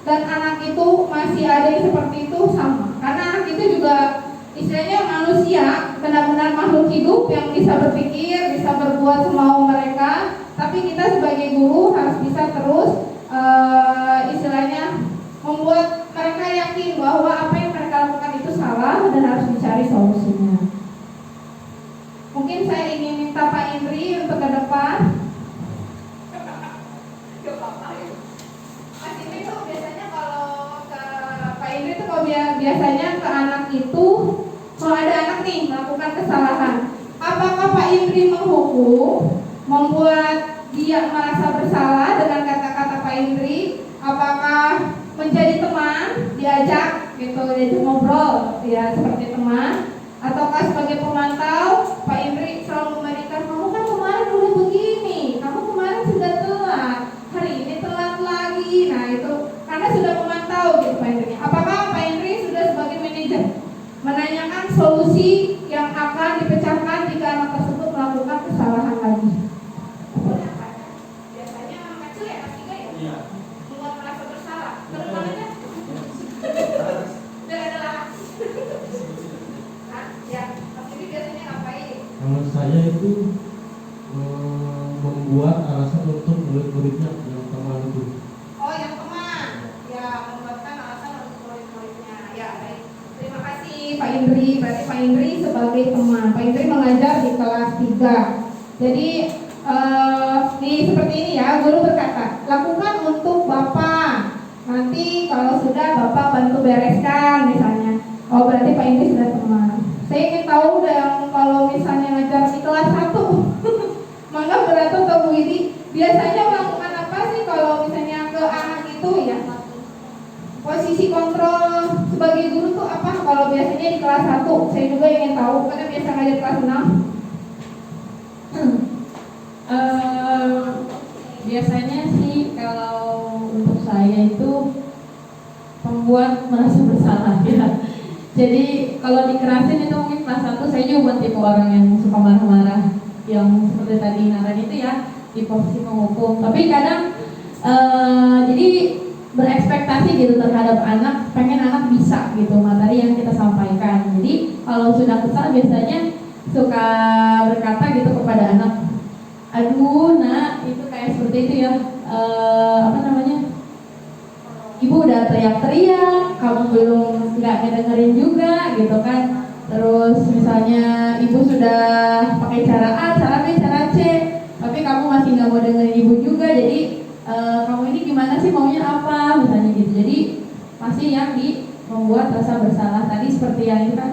dan anak itu masih ada yang seperti itu sama, karena anak itu juga istilahnya manusia, benar-benar makhluk hidup yang bisa berpikir, bisa berbuat semau mereka. Tapi kita sebagai guru harus bisa terus istilahnya membuat mereka yakin bahwa apa yang mereka lakukan itu salah dan harus dicari solusinya. Mungkin saya ingin minta Pak Indri untuk ke depan. Mas Indri itu biasanya kalau ke Pak Indri itu kalau biasanya ke anak itu kalau ada anak nih melakukan kesalahan, apakah Pak Indri menghukum, membuat dia merasa bersalah dengan kata-kata Pak Indri? Apakah menjadi teman, diajak gitu, diajak ngobrol ya seperti teman? Ataukah sebagai pemantau Pak Indri selalu memberikan, kamu kan kemarin udah begini, kamu kemarin sudah telat, hari ini telat lagi. Nah itu karena sudah memantau gitu Pak Indri. Apakah Pak Indri solusi yang akan dipecahkan jika anak tersebut melakukan kesalahan lagi. Biasanya anak kecil ya kelas 3 ya? Iya. Membuat merasa bersalah. Terus mana? Udah ada lah. Ya, Mas ini biasanya ngapain? Kalau saya itu membuat alasan untuk murid-muridnya yang teman itu. Oh, yang teman. Ya, membuatkan alasan untuk murid-muridnya. Ya, baik. Terima kasih Pak Indri. Berarti Pak Indri sebagai teman. Pak Indri mengajar di kelas 3. Jadi seperti ini ya, guru berkata, lakukan untuk Bapak. Nanti kalau sudah Bapak bantu bereskan misalnya. Oh, berarti Pak Indri sudah teman. Saya ingin tahu yang kalau misalnya ngajar di kelas 1 Mangga Beratung ke Bu Widi biasanya melakukan apa sih kalau misalnya ke anak itu ya? Posisi kontrol sebagai guru tuh apa kalau biasanya di kelas 1? Saya juga ingin tahu karena biasa ngajar kelas 6. Biasanya sih kalau untuk saya itu membuat merasa bersalah ya. Jadi kalau dikerasin itu mungkin kelas 1 saya juga bukan tipe orang yang suka marah-marah yang seperti tadi Naren itu ya di posisi menghukum. Tapi kadang jadi berekspektasi gitu terhadap anak, pengen anak bisa gitu materi yang kita sampaikan. Jadi kalau sudah kesal biasanya suka berkata gitu kepada anak, aduh nak itu kayak seperti itu ya, ibu udah teriak-teriak, kamu belum nggak ngedengerin juga gitu kan. Terus misalnya ibu sudah pakai cara A, cara B, cara C, tapi kamu masih nggak mau dengerin ibu juga. Jadi kamu ini gimana sih maunya apa misalnya gitu. Jadi masih yang membuat rasa bersalah tadi seperti yang itu kan,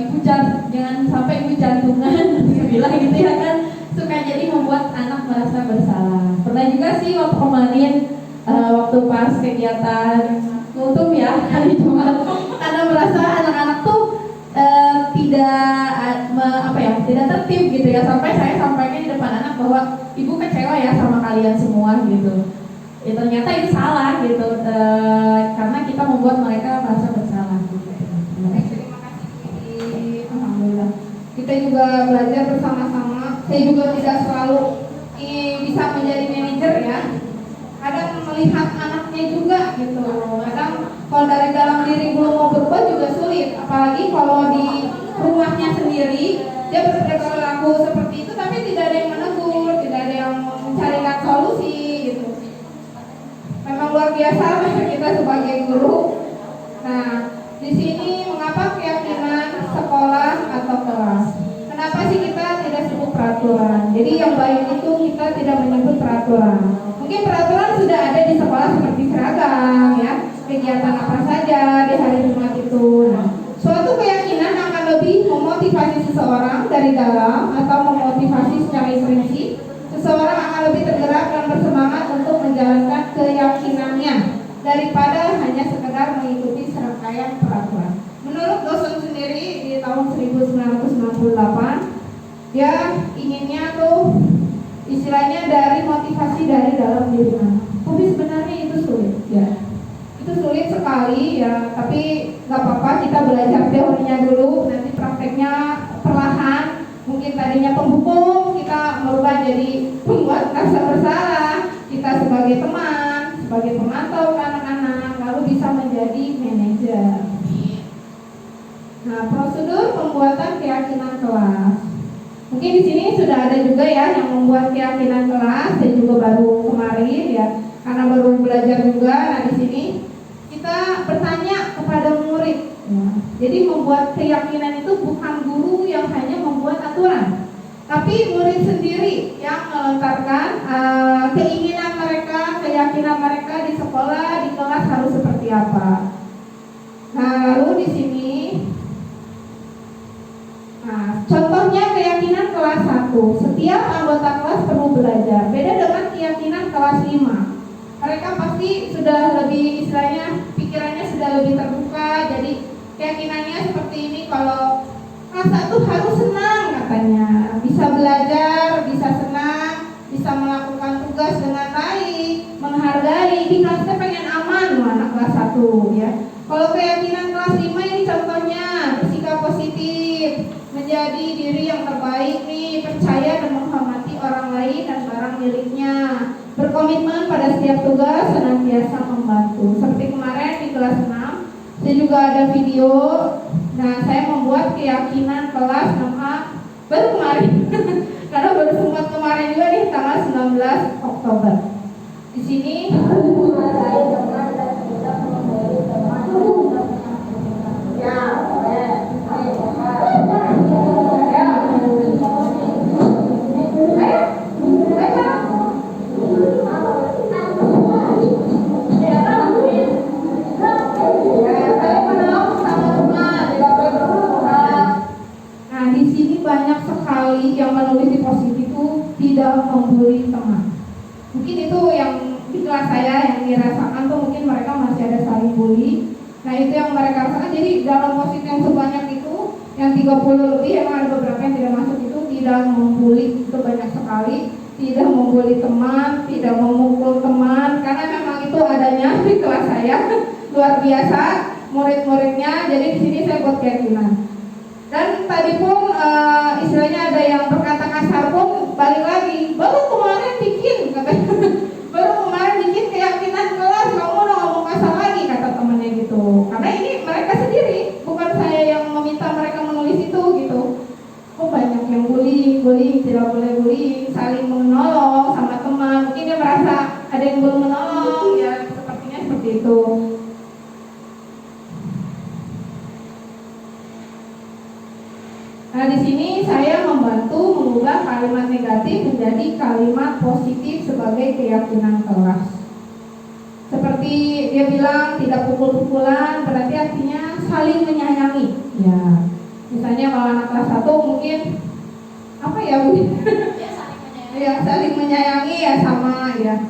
ibu jangan sampai ibu jantungan bilang gitu ya kan, suka jadi membuat anak merasa bersalah. Pernah juga sih waktu kemarin waktu pas kegiatan kultum ya hari Jumat, karena merasa anak-anak tuh tidak tertib gitu ya, sampai saya sampaikan di depan anak bahwa ibu kecewa ya sama kalian semua gitu. Ya ternyata itu salah gitu, karena kita membuat mereka merasa bersalah gitu. Terima kasih. Alhamdulillah. Kita juga belajar bersama-sama. Saya juga tidak selalu bisa menjadi manajer ya. Kadang melihat anaknya juga gitu. Kadang kalau dari dalam diri belum mau berubah juga sulit. Apalagi kalau di rumahnya sendiri dia berperilaku seperti itu, tapi tidak ada yang menegur, tidak ada yang mencarikan solusi gitu. Memang luar biasa kita sebagai guru. Nah, di sini mengapa keyakinan sekolah atau kelas? Kenapa sih kita tidak sebut peraturan? Jadi yang baik itu kita tidak menyebut peraturan. Mungkin peraturan sudah ada di sekolah seperti seragam ya, kegiatan apa saja di hari Jumat itu. Nah, suatu keyakinan akan lebih memotivasi seseorang dari dalam atau memotivasi secara intrinsik. Seseorang akan lebih tergerak dan bersemangat untuk menjalankan keyakinannya daripada hanya sekedar mengikuti serangkaian peraturan. Menurut dosen sendiri di tahun 1998, dia inginnya tuh istilahnya dari motivasi dari dalam diri anak. Tapi sebenarnya itu sulit ya. Itu sulit sekali ya, tapi nggak apa-apa, kita belajar teorinya dulu, nanti prakteknya perlahan. Mungkin tadinya penghukum, kita merubah jadi pembuat rasa bersalah. Kita sebagai teman, sebagai pemantau ke anak-anak, lalu bisa menjadi manajer. Nah, prosedur pembuatan keyakinan kelas. Mungkin di sini sudah ada juga ya yang membuat keyakinan kelas, dan juga baru kemarin ya, karena baru belajar juga. Nah, di sini kita bertanya kepada murid. Ya. Jadi membuat keyakinan itu bukan guru yang hanya membuat aturan, tapi murid sendiri yang melontarkan keinginan mereka, keyakinan mereka di sekolah, di kelas harus seperti apa. Nah, lalu di sini, contohnya keyakinan kelas 1, setiap anggota kelas perlu belajar. Beda dengan keyakinan kelas 5. Mereka pasti sudah lebih, istilahnya pikirannya sudah lebih terbuka. Jadi keyakinannya seperti ini, kalau kelas 1 harus senang katanya, bisa belajar, bisa senang, bisa melakukan tugas dengan baik, menghargai. Di kelasnya pengen aman loh anak kelas 1 ya. Kalau keyakinan kelas 5 ini contohnya bersikap miliknya, berkomitmen pada setiap tugas, senantiasa membantu. Seperti kemarin di kelas 6, saya juga ada video. Nah, saya membuat keyakinan kelas 6A baru kemarin, karena baru sempat kemarin juga nih tanggal 19 Oktober. Di sini banyak sekali yang menulis di post-it itu tidak membuli teman. Mungkin itu yang di kelas saya yang dirasakan tuh, mungkin mereka masih ada saling bully. Nah, itu yang mereka rasakan. Jadi dalam post-it yang sebanyak itu, yang 30 lebih, emang ada beberapa yang tidak masuk, itu tidak membuli, itu banyak sekali. Tidak membuli teman, tidak memukul teman, karena memang itu adanya di kelas saya. Luar biasa murid-muridnya. Jadi di sini saya buat keyakinan. Dan tadi pun istilahnya ada yang berkata kasar pun balik lagi, baru kemarin bikin katanya, baru kemarin bikin keyakinan kelas, kamu udah ngomong kasar lagi, kata temannya gitu. Karena ini mereka sendiri, bukan saya yang meminta mereka menulis itu gitu. Oh, banyak yang bullying, tidak boleh bullying, saling menolong sama teman. Mungkin dia merasa ada yang belum menolong, ya sepertinya seperti itu. Nah, di sini saya membantu mengubah kalimat negatif menjadi kalimat positif sebagai keyakinan kelas. Seperti dia bilang tidak pukul-pukulan, berarti artinya saling menyayangi. Ya, misalnya kalau anak kelas 1 mungkin apa ya Bu? Ya, saling menyayangi ya, sama ya.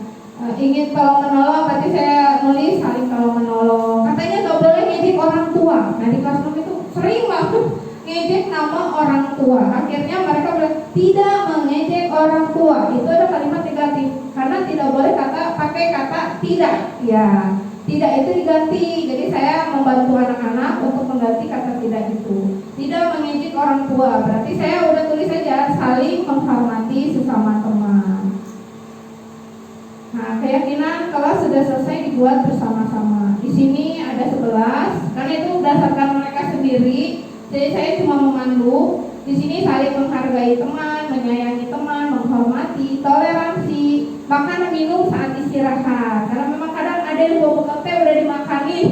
Ingin tolong menolong, berarti saya nulis saling tolong menolong. Katanya nggak boleh ngejek orang tua. Nah, di kelas 6 itu sering banget ngejek nama orang tua. Akhirnya mereka bilang tidak mengejek orang tua. Itu ada kalimat negatif karena tidak boleh pakai kata tidak. Ya, tidak itu diganti. Jadi saya membantu anak-anak untuk mengganti kata tidak itu. Tidak mengejek orang tua. Berarti saya udah tulis saja saling menghormati sesama teman. Nah, keyakinan kelas sudah selesai dibuat bersama-sama. Di sini ada 11 karena itu berdasarkan mereka sendiri. Jadi saya cuma memandu. Di sini saling menghargai teman, menyayangi teman, menghormati, toleransi, makan dan minum saat istirahat. Karena memang kadang ada yang bawa bekal teh udah dimakanin,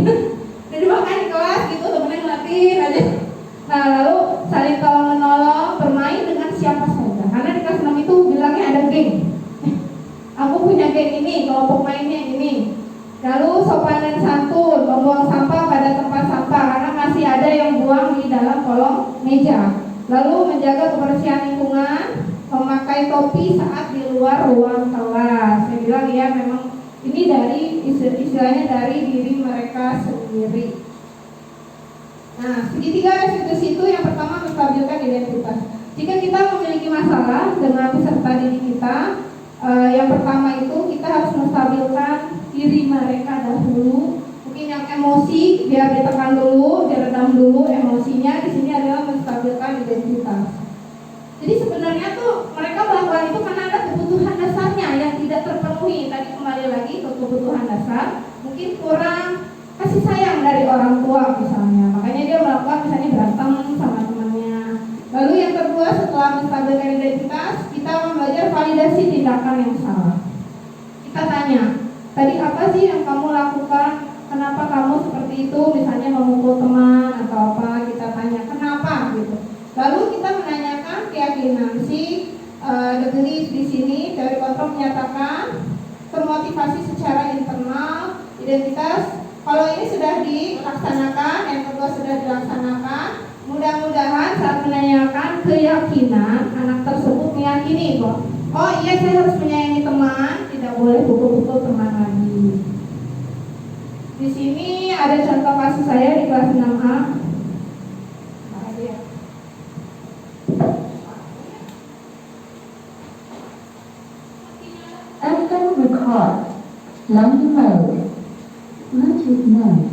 udah dimakan di kelas gitu, temennya ngeliatin aja. Nah, lalu saling tolong menolong, bermain dengan siapa saja. Karena di kelas 6 itu bilangnya ada geng. Aku punya geng ini, kelompok mainnya ini. Lalu sopan dan santun, membuang sampah pada tempat sampah karena masih ada yang buang di dalam kolong meja. Lalu menjaga kebersihan lingkungan, memakai topi saat di luar ruang kelas. Saya bilang ya memang ini dari istilahnya dari diri mereka sendiri. Nah, segitiga restitusi itu yang pertama menstabilkan identitas. Jika kita memiliki masalah dengan peserta didik kita, yang pertama itu kita harus menstabilkan diri mereka dahulu. Mungkin yang emosi biar ditekan dulu, diredam dulu emosinya. Di sini adalah menstabilkan identitas. Jadi sebenarnya tuh mereka melakukan itu karena ada kebutuhan dasarnya yang tidak terpenuhi. Tadi kembali lagi ke kebutuhan dasar, mungkin kurang kasih sayang dari orang tua misalnya. Makanya dia melakukan misalnya berantem sama temannya. Lalu yang kedua, setelah menstabilkan identitas, kita akan belajar validasi tindakan yang salah. Kita tanya, tadi apa sih yang kamu lakukan? Kenapa kamu seperti itu? Misalnya memukul teman atau apa? Kita tanya kenapa gitu. Lalu kita menanyakan keyakinan. The belief di sini teori kontrol menyatakan termotivasi secara internal, identitas. Kalau ini sudah dilaksanakan, yang kedua sudah dilaksanakan. Mudah-mudahan saat menanyakan keyakinan, anak tersebut meyakini kok. Oh iya, saya harus menyayangi teman, tidak boleh pukul-pukul teman lagi. Di sini ada contoh kasus saya di kelas 6A. FM record. Lampu mode. Bluetooth mode.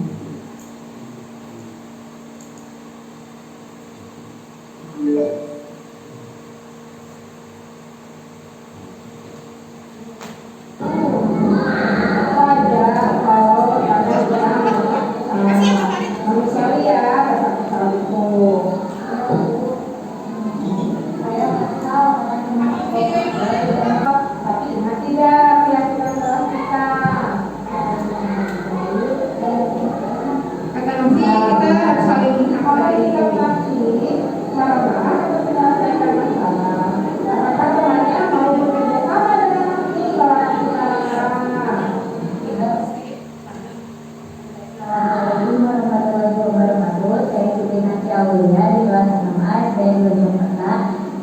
Aulia di kelas 6A SD Yogyakarta.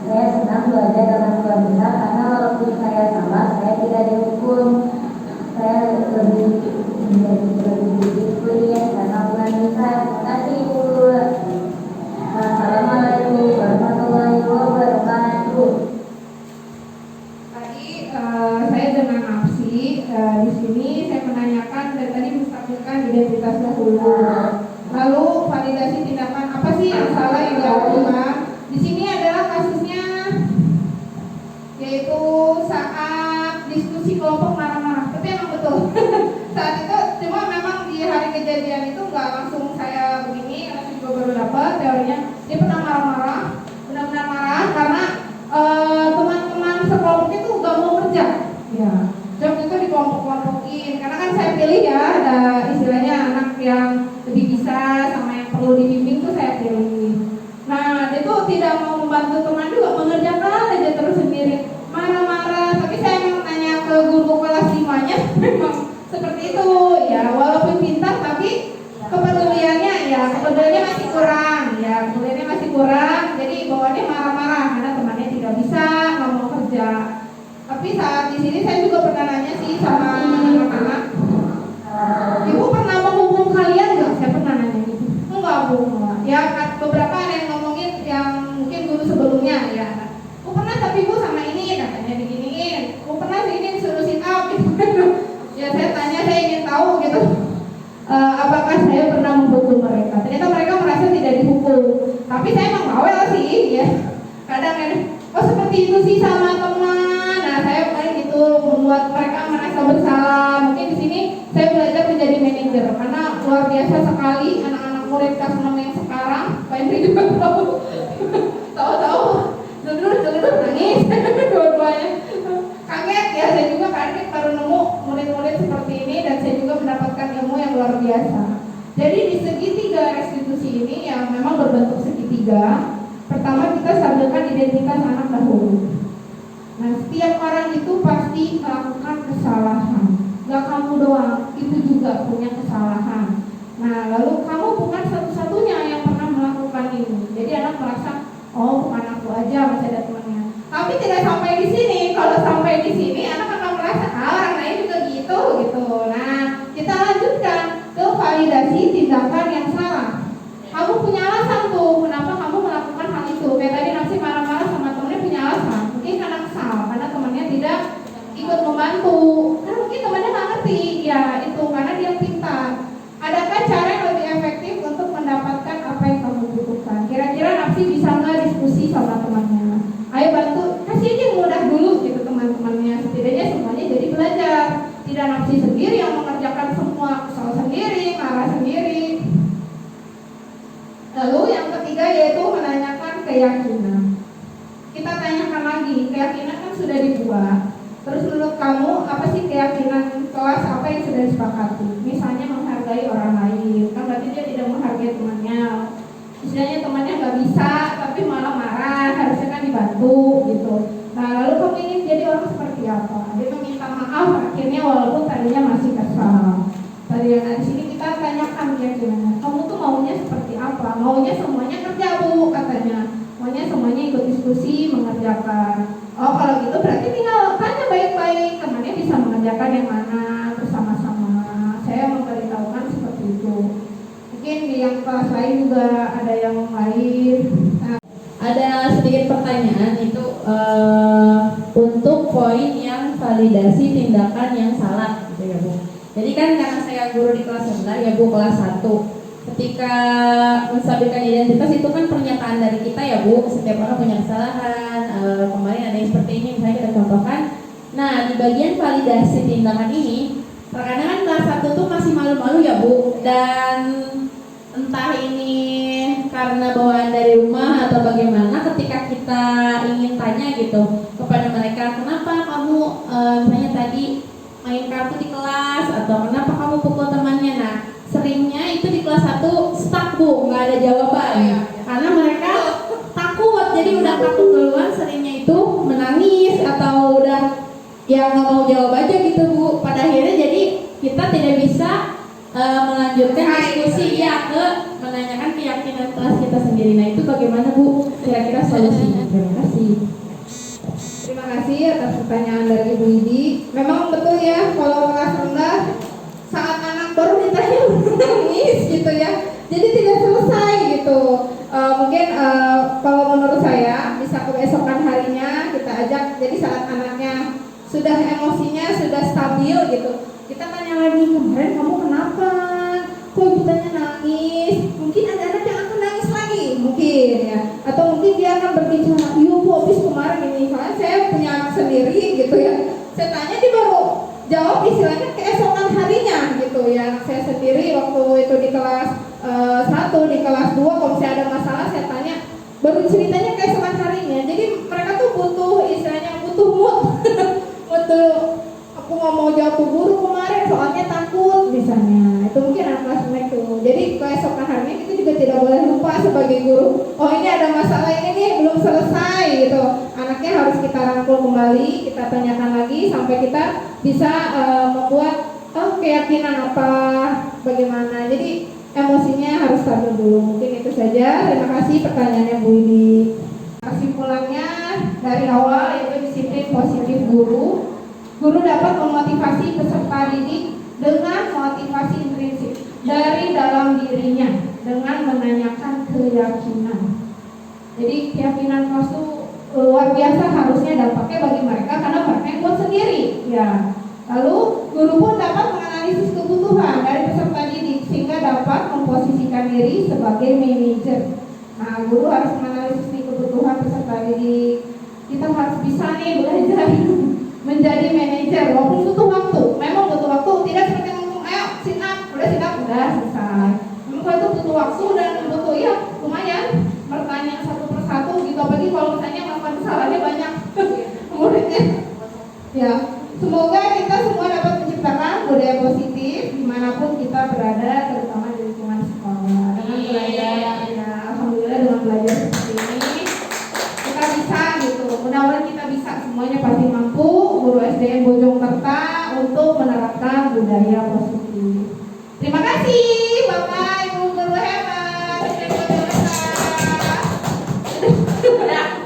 Saya senang belajar dengan keluarga karena walaupun saya salah, saya tidak dihukum. Saya lebih kuliah karena bukan bisa. Terima kasih Bu. Assalamualaikum warahmatullahi wabarakatuh. Tadi saya dengan Napsi di sini saya menanyakan dan tadi menstabilkan identitas dahulu. Lalu validasi tindakan apa sih yang salah yang dilakukan? Di sini adalah kasusnya yaitu saat diskusi kelompok marah-marah. Tapi emang betul saat itu cuma memang di hari kejadian itu nggak langsung saya begini karena saya juga baru dapat teorinya. Dia pernah marah-marah, benar-benar marah karena teman-teman sekelompok itu nggak mau kerja. Ya, job itu dikelompok-kelompokin. Karena kan saya pilih ya, ada istilahnya anak yang lebih bisa sama yang perlu dibimbing tuh saya pilih. Nah, dia tuh tidak mau membantu teman juga, mengerjakan aja terus sendiri, marah-marah. Tapi saya memang tanya ke guru kelas 5-nya, memang seperti itu. Ya, walaupun pintar tapi kepeduliannya masih kurang. Ya, kepeduliannya masih kurang. Jadi bawaannya marah-marah karena temannya tidak bisa, nggak mau kerja. Tapi saat di sini saya juga pernah nanya sih sama anak-anak, Ibu pernah menghukum kalian nggak? Saya pernah nanya gitu. Enggak Bu. Ya beberapa ada yang ngomongin yang mungkin guru sebelumnya ya. Bu pernah tapi Bu sama ini katanya diginiin. Bu pernah ini disuruh sit up gitu. Ya saya tanya, saya ingin tahu gitu. Apakah saya pernah menghukum mereka? Ternyata mereka merasa tidak dihukum. Tapi saya emang bawel sih ya. Kadang seperti itu sih sama teman. Nah saya paling itu membuat mereka merasa bersalah. Mungkin di sini saya belajar menjadi manajer karena luar biasa sekali anak-anak murid kelas 6 yang sekarang. Pak Indri juga tahu jelur nangis dua-duanya. Kaget ya, saya juga kaget baru nemu murid-murid seperti ini dan saya juga mendapatkan ilmu yang luar biasa. Jadi di segitiga restitusi ini yang memang berbentuk segitiga, pertama kita stabilkan identitas anak dahulu. Nah, setiap orang itu pasti melakukan kesalahan. Gak kamu doang, ibu juga punya kesalahan. Nah, lalu kamu bukan satu-satunya yang pernah melakukan ini. Jadi anak merasa, oh bukan aku aja, masih ada temannya. Tapi tidak sampai di sini. Kalau sampai di sini, anak akan merasa, orang lain juga gitu. Nah, kita lanjutkan ke validasi tindakan yang salah. Kamu punya alasan tuh, kenapa kamu melakukan hal itu. Kayak tadi Napsi marah-marah sama temennya punya alasan. Mungkin karena kesal, karena temannya tidak ikut membantu. Karena mungkin temannya nggak ngerti, ya itu karena dia pintar. Adakah cara yang lebih efektif untuk mendapatkan apa yang kamu butuhkan? Kira-kira Napsi bisa nggak diskusi sama temannya? Ayo bantu, kasih aja yang mudah dulu gitu teman-temannya. Setidaknya semuanya jadi belajar. Tidak Napsi sendiri yang mengerjakan semua, kesal sendiri, marah sendiri. Lalu yang ketiga yaitu menanyakan keyakinan. Kita tanyakan lagi, keyakinan kan sudah dibuat. Terus menurut kamu apa sih keyakinan kelas apa yang sudah disepakati? Misalnya menghargai orang lain, kan berarti dia tidak menghargai temannya. Istilahnya temannya nggak bisa, tapi malah marah, harusnya kan dibantu gitu. Nah lalu kamu ingin jadi orang seperti apa? Dia meminta maaf akhirnya walaupun tadinya masih kesal. Tadi yang di sini kita tanyakan keyakinannya. Kamu tuh maunya seperti apa? Maunya semuanya kerja Bu katanya. Maunya semuanya ikut diskusi mengerjakan. Oh kalau gitu berarti tinggal tanya baik-baik temannya bisa mengerjakan yang mana bersama-sama. Saya memberitahukan seperti itu. Mungkin di yang kelas lain juga ada yang lain. Nah, ada sedikit pertanyaan itu untuk poin yang validasi tindakan yang salah gitu ya Bu. Jadi kan karena saya guru di kelas rendah ya Bu, kelas 1. Ketika menstabilkan identitas itu kan pernyataan dari kita ya Bu, setiap orang punya kesalahan. Kemarin ada yang seperti ini misalnya kita contohkan. Nah di bagian validasi tindakan ini terkadang kan kelas 1 tuh masih malu-malu ya Bu, dan entah ini karena bawaan dari rumah atau bagaimana, ketika kita ingin tanya gitu kepada mereka, kenapa kamu misalnya tadi main kartu di kelas atau kenapa kamu pukul temannya. Nah seringnya itu di kelas 1 stuck Bu, nggak ada jawaban karena mereka takut. Jadi udah takut duluan, seringnya itu menangis atau udah ya nggak mau jawab aja gitu Bu. Pada akhirnya jadi kita tidak bisa melanjutkan diskusi ya ke menanyakan keyakinan kelas kita kita sendiri. Nah itu bagaimana Bu kira-kira solusinya? Terima kasih. Terima kasih atas pertanyaan dari Ibu Idi. Memang betul ya, kalau kelas rendah saat anak baru ditanya nangis gitu ya, jadi tidak selesai gitu. Mungkin kalau menurut saya bisa keesokan harinya kita ajak, jadi saat anaknya sudah emosinya sudah stabil gitu, kita tanya lagi, kemarin kamu kenapa? Kok ibu tanya nangis? Mungkin ada anak yang akan nangis lagi, mungkin ya, atau mungkin dia akan berbicara, iya bu habis kemarin ini, soalnya saya punya anak sendiri gitu ya, saya tanya dia baru jawab istilahnya keesokan harinya gitu ya. Anak saya sendiri waktu itu di kelas 1, di kelas 2 kalau saya ada masalah saya tanya, baru ceritanya keesokan harinya. Jadi mereka tuh butuh istilahnya butuh mood butuh, aku nggak mau jawab ke guru kemarin soalnya takut misalnya, itu mungkin anak kelas itu. Jadi keesokan harinya kita juga tidak boleh lupa sebagai guru, oh ini ada masalah ini nih belum selesai gitu, anaknya harus kita rangkul kembali, kita tanyakan lagi sampai kita bisa membuat keyakinan apa bagaimana. Jadi emosinya harus stabil dulu. Mungkin itu saja. Terima kasih pertanyaannya Bu Idi. Kesimpulannya dari awal yaitu disiplin positif guru. Guru dapat memotivasi peserta didik dengan motivasi intrinsik dari dalam dirinya dengan menanyakan keyakinan. Jadi keyakinan kelas itu luar biasa harusnya dampaknya bagi mereka karena mereka yang buat sendiri ya. Lalu guru pun dapat menganalisis kebutuhan dari peserta didik sehingga dapat memposisikan diri sebagai manajer. Nah, guru harus menganalisis kebutuhan peserta didik. Kita harus bisa nih belajar menjadi manajer walaupun butuh waktu. Memang butuh waktu, tidak seperti ngomong ayo sit up, udah sit up, udah selesai. Memang itu butuh waktu dan butuh ya lumayan bertanya satu persatu gitu, apalagi kalau misalnya melakukan kesalahannya banyak muridnya. Ya, semoga kita semua dapat menciptakan budaya positif dimanapun kita berada, terutama di lingkungan sekolah. Dengan belajar, ya alhamdulillah dengan belajar seperti ini kita bisa gitu. Mudah-mudahan kita bisa, semuanya pasti mampu. Guru SDN Bojongkerta untuk menerapkan budaya positif. Terima kasih Bapak Ibu guru hebat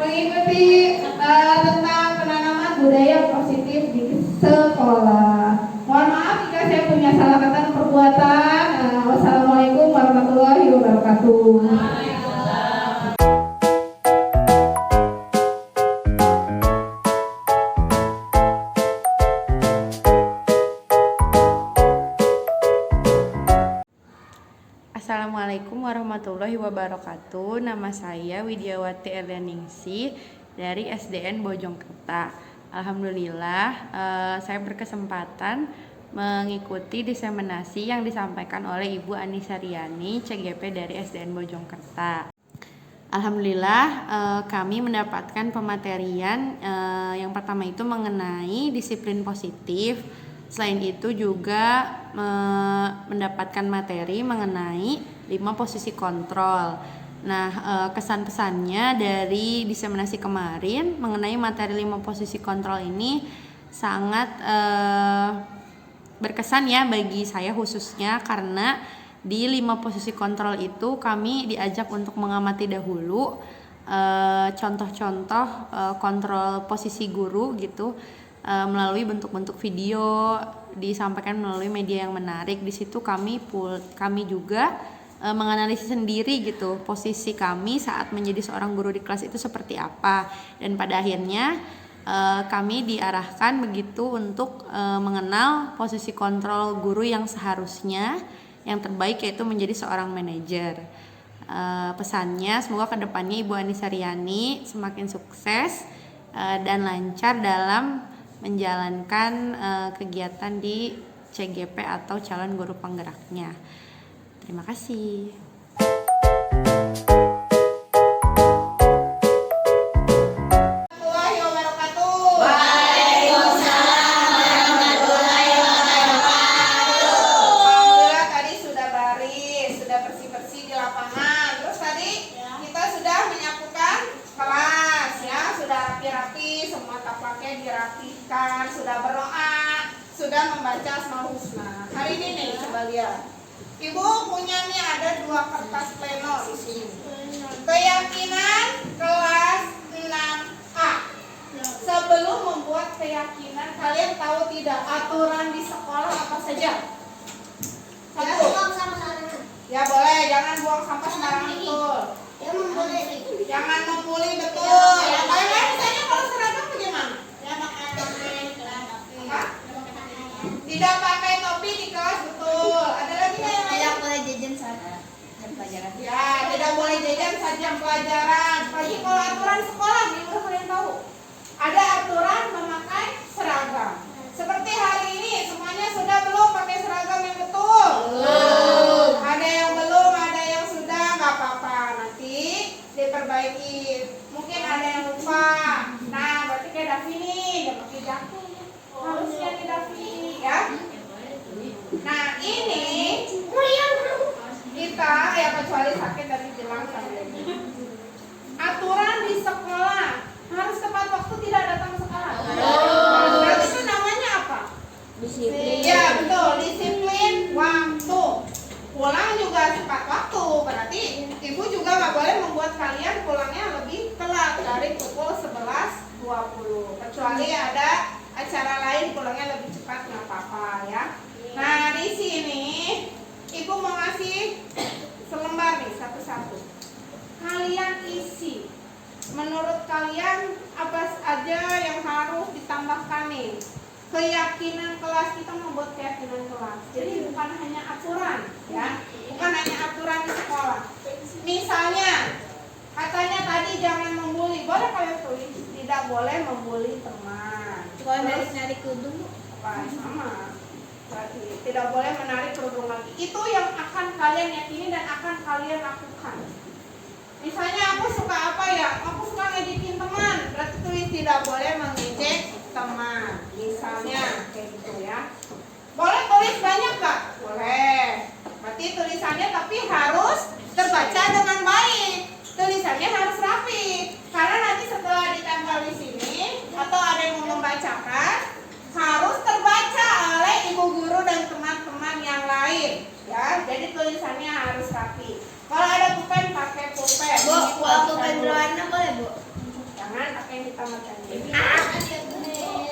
mengikuti tentang penanaman budaya positif di sekolah. Mohon maaf jika saya punya salah kata dan perbuatan. Wassalamualaikum warahmatullahi wabarakatuh. Assalamualaikum warahmatullahi wabarakatuh. Nama saya Widyawati Elianingsih dari SDN Bojongkerta. Alhamdulillah saya berkesempatan mengikuti diseminasi yang disampaikan oleh Ibu Anissa Riani, CGP dari SDN Bojongkerta. Alhamdulillah kami mendapatkan pematerian yang pertama itu mengenai disiplin positif. Selain itu juga mendapatkan materi mengenai 5 posisi kontrol. Nah, kesan-pesannya dari diseminasi kemarin mengenai materi 5 posisi kontrol ini sangat berkesan ya bagi saya khususnya, karena di 5 posisi kontrol itu kami diajak untuk mengamati dahulu contoh-contoh kontrol posisi guru gitu. Melalui bentuk-bentuk video disampaikan melalui media yang menarik. Di situ kami juga menganalisis sendiri gitu posisi kami saat menjadi seorang guru di kelas itu seperti apa, dan pada akhirnya kami diarahkan begitu untuk mengenal posisi kontrol guru yang seharusnya yang terbaik, yaitu menjadi seorang manajer. Pesannya semoga kedepannya Ibu Anissa Riani semakin sukses dan lancar dalam menjalankan kegiatan di CGP atau calon guru penggeraknya. Terima kasih. Sudah berdoa, sudah membaca Asmaul Husna. Hari ini nih coba lihat. Ibu punya nih ada 2 kertas pleno di sini. Keyakinan kelas 6A. Sebelum membuat keyakinan, kalian tahu tidak aturan di sekolah apa saja? Satu. Ya boleh, jangan buang sampah sembarangan, betul. Jangan membuli, betul. Kalian misalnya kalau seragam bagaimana? Tidak pakai topi di kelas, betul. Ada lagi nggak yang lain? Tidak boleh jajan saat jam pelajaran. Ya, tidak boleh jajan saat jam pelajaran. Apalagi kalau aturan sekolah, nih udah kalian tahu. Ada aturan memakai seragam. Seperti hari ini, semuanya sudah belum pakai seragam yang betul? Belum. Ada yang belum, ada yang sudah, nggak apa-apa. Nanti diperbaiki. Mungkin ada yang lupa. Nah, berarti kayak Davi nih, dia pakai jaket. Harusnya di Davi, ya. Nah, ini kita ya kecuali sakit dari jelang sampai ini. Aturan di sekolah harus tepat waktu, tidak datang ke sekolah. Berarti itu namanya apa? Disiplin. Ya betul, disiplin waktu. Pulang juga tepat waktu. Berarti ibu juga nggak boleh membuat kalian pulangnya lebih telat dari pukul 11.20. Kecuali ada acara lain pulangnya lebih cepat, nggak apa-apa ya. Nah di sini ibu mau ngasih selembar nih satu-satu. Kalian isi. Menurut kalian apa aja yang harus ditambahkan nih? Keyakinan kelas, kita membuat keyakinan kelas. Jadi bukan hanya aturan, ya, bukan hanya aturan di sekolah. Misalnya katanya tadi jangan membuli, boleh kalian tulis tidak boleh membuli teman. Boleh narik kerudung? Sama. Berarti tidak boleh menarik kerudung lagi. Itu yang akan kalian yakini dan akan kalian lakukan. Misalnya aku suka apa ya? Aku suka ngedikin teman. Berarti tulis tidak boleh mengejek teman. Misalnya kayak gitu ya. Boleh tulis banyak gak? Boleh. Berarti tulisannya tapi harus terbaca dengan baik. Tulisannya harus rapi. Karena nanti setelah ditempel di sini atau ada yang mau membacakan, harus terbaca oleh ibu guru dan teman-teman yang lain. Ya, jadi tulisannya harus rapi. Kalau ada pulpen pakai pulpen. Bu, kalau pulpen berwarna boleh, Bu? Jangan pakai yang hitam macam ini.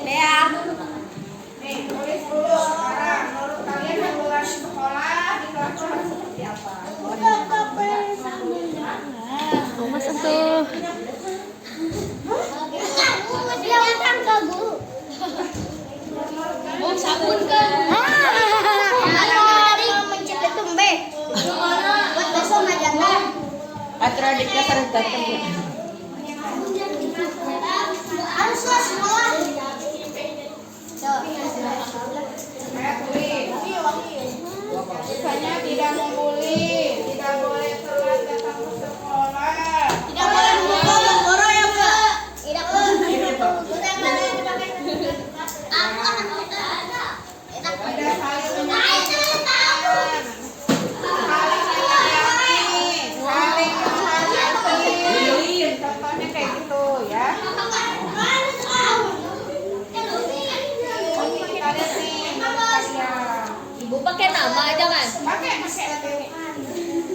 Bea. Nih, tulis dulu sekarang. Menurut kalian regulasi sekolah di kelas harus seperti apa? Mas tuh. Oh, sabun kan? Mencet tumbe. Buat besok ngajakan. Aturan di kelas harus datang. Harus semua. Misalnya tidak membuli, tidak boleh telat datang ke sekolah, Tidak boleh menggoro ya, Bu. Tidak boleh. tidak saling menyakitkan, saling menyayangi, saling menghayati. Contohnya kayak gitu ya. Kita ada sih kalian. Ibu pakai nama aja kan? Pakai.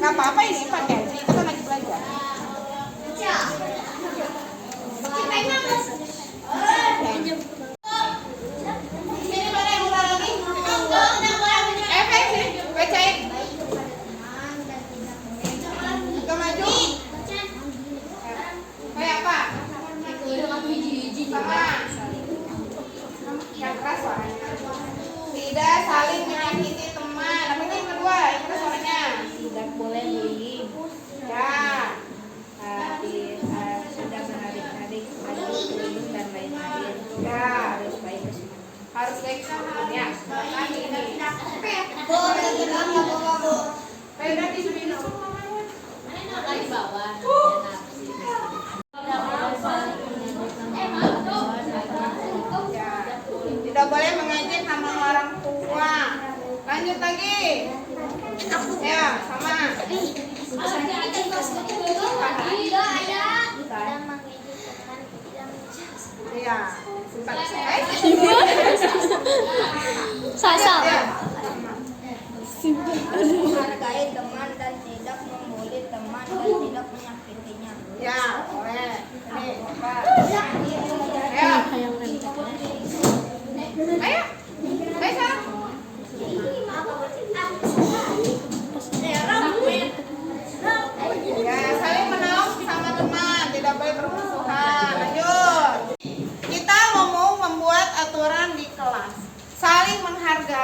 Nggak apa-apa ini pakai. Kita kan lagi belajar. Sini mana yang ulang lagi? Sini bacain. Ke maju. Kayak apa? Sama. Yang keras suaranya. Tidak saling menyakiti teman. Apa itu yang kedua? Yang kedua suaranya. Tidak boleh bullying. Ya. Sudah menarik-narik maju kerudung dan lain-lain. Ya. Harus baik ya. Lagi ini. Oke. Beda di sini. Di bawah. Ya. Tidak boleh mengejek nama orang tua. Lanjut lagi. Ya, sama. Iya. Sasa. Menghargai teman dan tidak membuli teman dan tidak menyakitinya.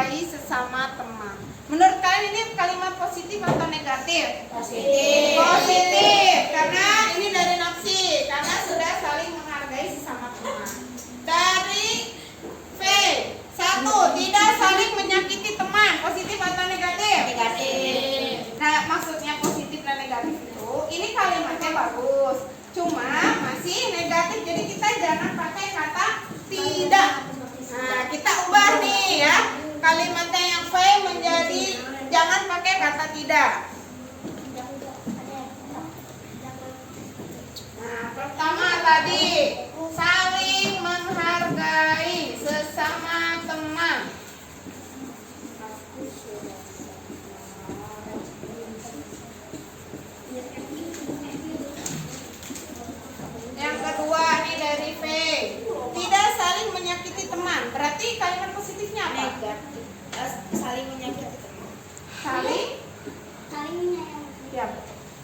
menghargai sesama teman. Menurut kalian ini kalimat positif atau negatif? Positif. Positif, karena ini dari nafsi, karena sudah saling menghargai sesama teman. Dari V, 1, tidak saling menyakiti teman. Positif atau negatif? Negatif. Nah, maksudnya positif dan negatif itu, ini kalimatnya bagus, cuma masih negatif, jadi kita jangan pakai kata tidak. Nah, kita ubah nih ya, kalimatnya yang V menjadi jangan pakai kata tidak. Nah, pertama tadi saling menghargai sesama teman. Yang kedua nih dari V, tidak saling menyakiti teman. Berarti kalimat positifnya apa? Negatif. Saling menyakiti teman. Saling menyayangi. Ya.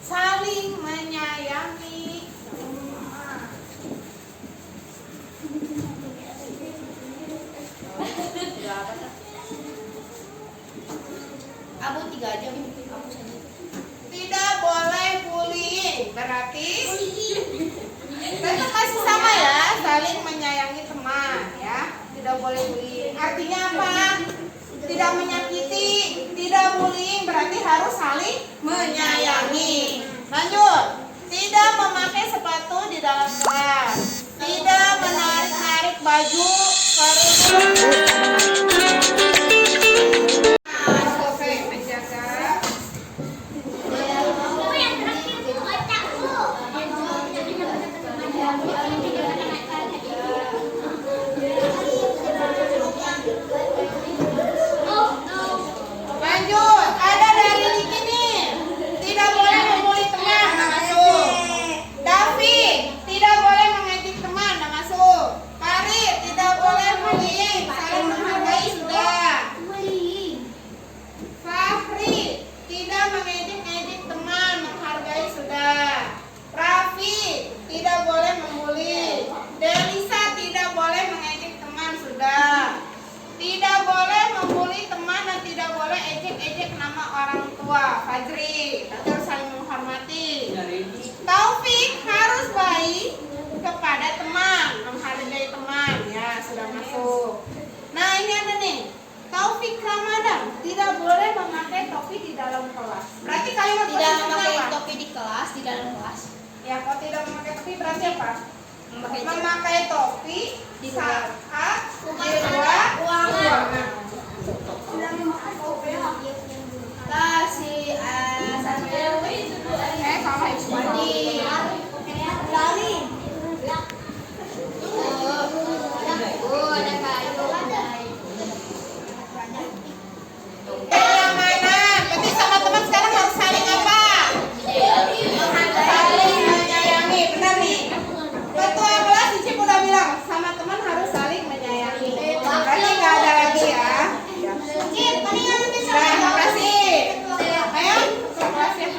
Saling menyayangi teman. Abu 3 aja. Tidak boleh bullying. Berarti tetap masih sama ya, saling menyayangi teman ya. Tidak boleh bullying. Artinya apa? Tidak menyakiti, tidak bullying, berarti harus saling menyayangi. Lanjut. Tidak memakai sepatu di dalam kelas. Tidak menarik-narik baju Lanjut, ada dari Niki nih. Tidak boleh membuli teman, nggak masuk. David, tidak boleh mengejek teman, nggak masuk. Pari, tidak boleh bullying, saling menghargai sudah. Fahri, tidak mengejek-ejek teman, menghargai sudah. Raffi, tidak boleh membuli. Delisa, tidak boleh mengejek teman, sudah. Tidak boleh membuli teman dan tidak boleh ejek-ejek nama orang tua. Fajri, harus saling menghormati. Taufik harus baik kepada teman, menghargai teman. Ya, sudah masuk. Nah, ini ada nih. Taufik Ramadan tidak boleh memakai topi di dalam kelas. Berarti kalimat Tidak positifnya memakai apa? topi di kelas, di dalam kelas. Ya, kalau tidak memakai topi berarti apa? Memakai topi di luar. saat di luar ruangan. Kasih sama mandi. Lari. Ada kayu. Yang mana? Berarti sama teman sekarang harus saling apa? Saling menyayangi. Benar nih. Ketua kelas Cicip udah bilang sama teman harus saling menyayangi. Berarti nggak ada lagi ya. Nah, makasih. Ayo, ke kelas ya.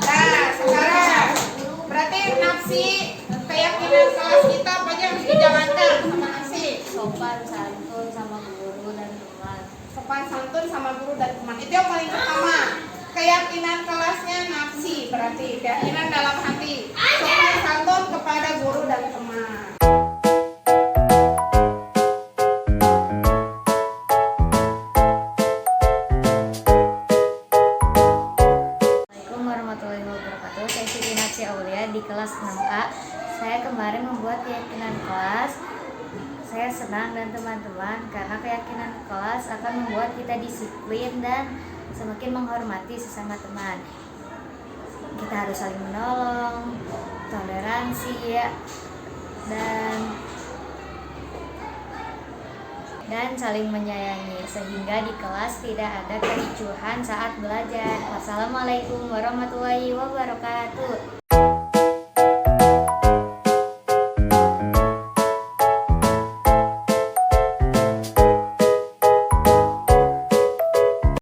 Nah, sekarang berarti nafsi keyakinan kelas kita apa aja harus dijalankan sama nafsi? Sopan santun sama guru dan teman. Sopan santun sama guru dan teman. Itu yang paling pertama. Keyakinan kelasnya nafsi, berarti keyakinan dalam hati. Sopan santun kepada guru dan teman. Assalamualaikum warahmatullahi wabarakatuh. Saya Siti Nafsi Aulia di kelas 6A. Saya kemarin membuat keyakinan kelas. Saya senang dan teman-teman karena keyakinan kelas akan membuat kita disiplin dan semakin menghormati sesama teman. Kita harus saling menolong, toleransi ya, dan saling menyayangi sehingga di kelas tidak ada kericuhan saat belajar. Wassalamualaikum warahmatullahi wabarakatuh.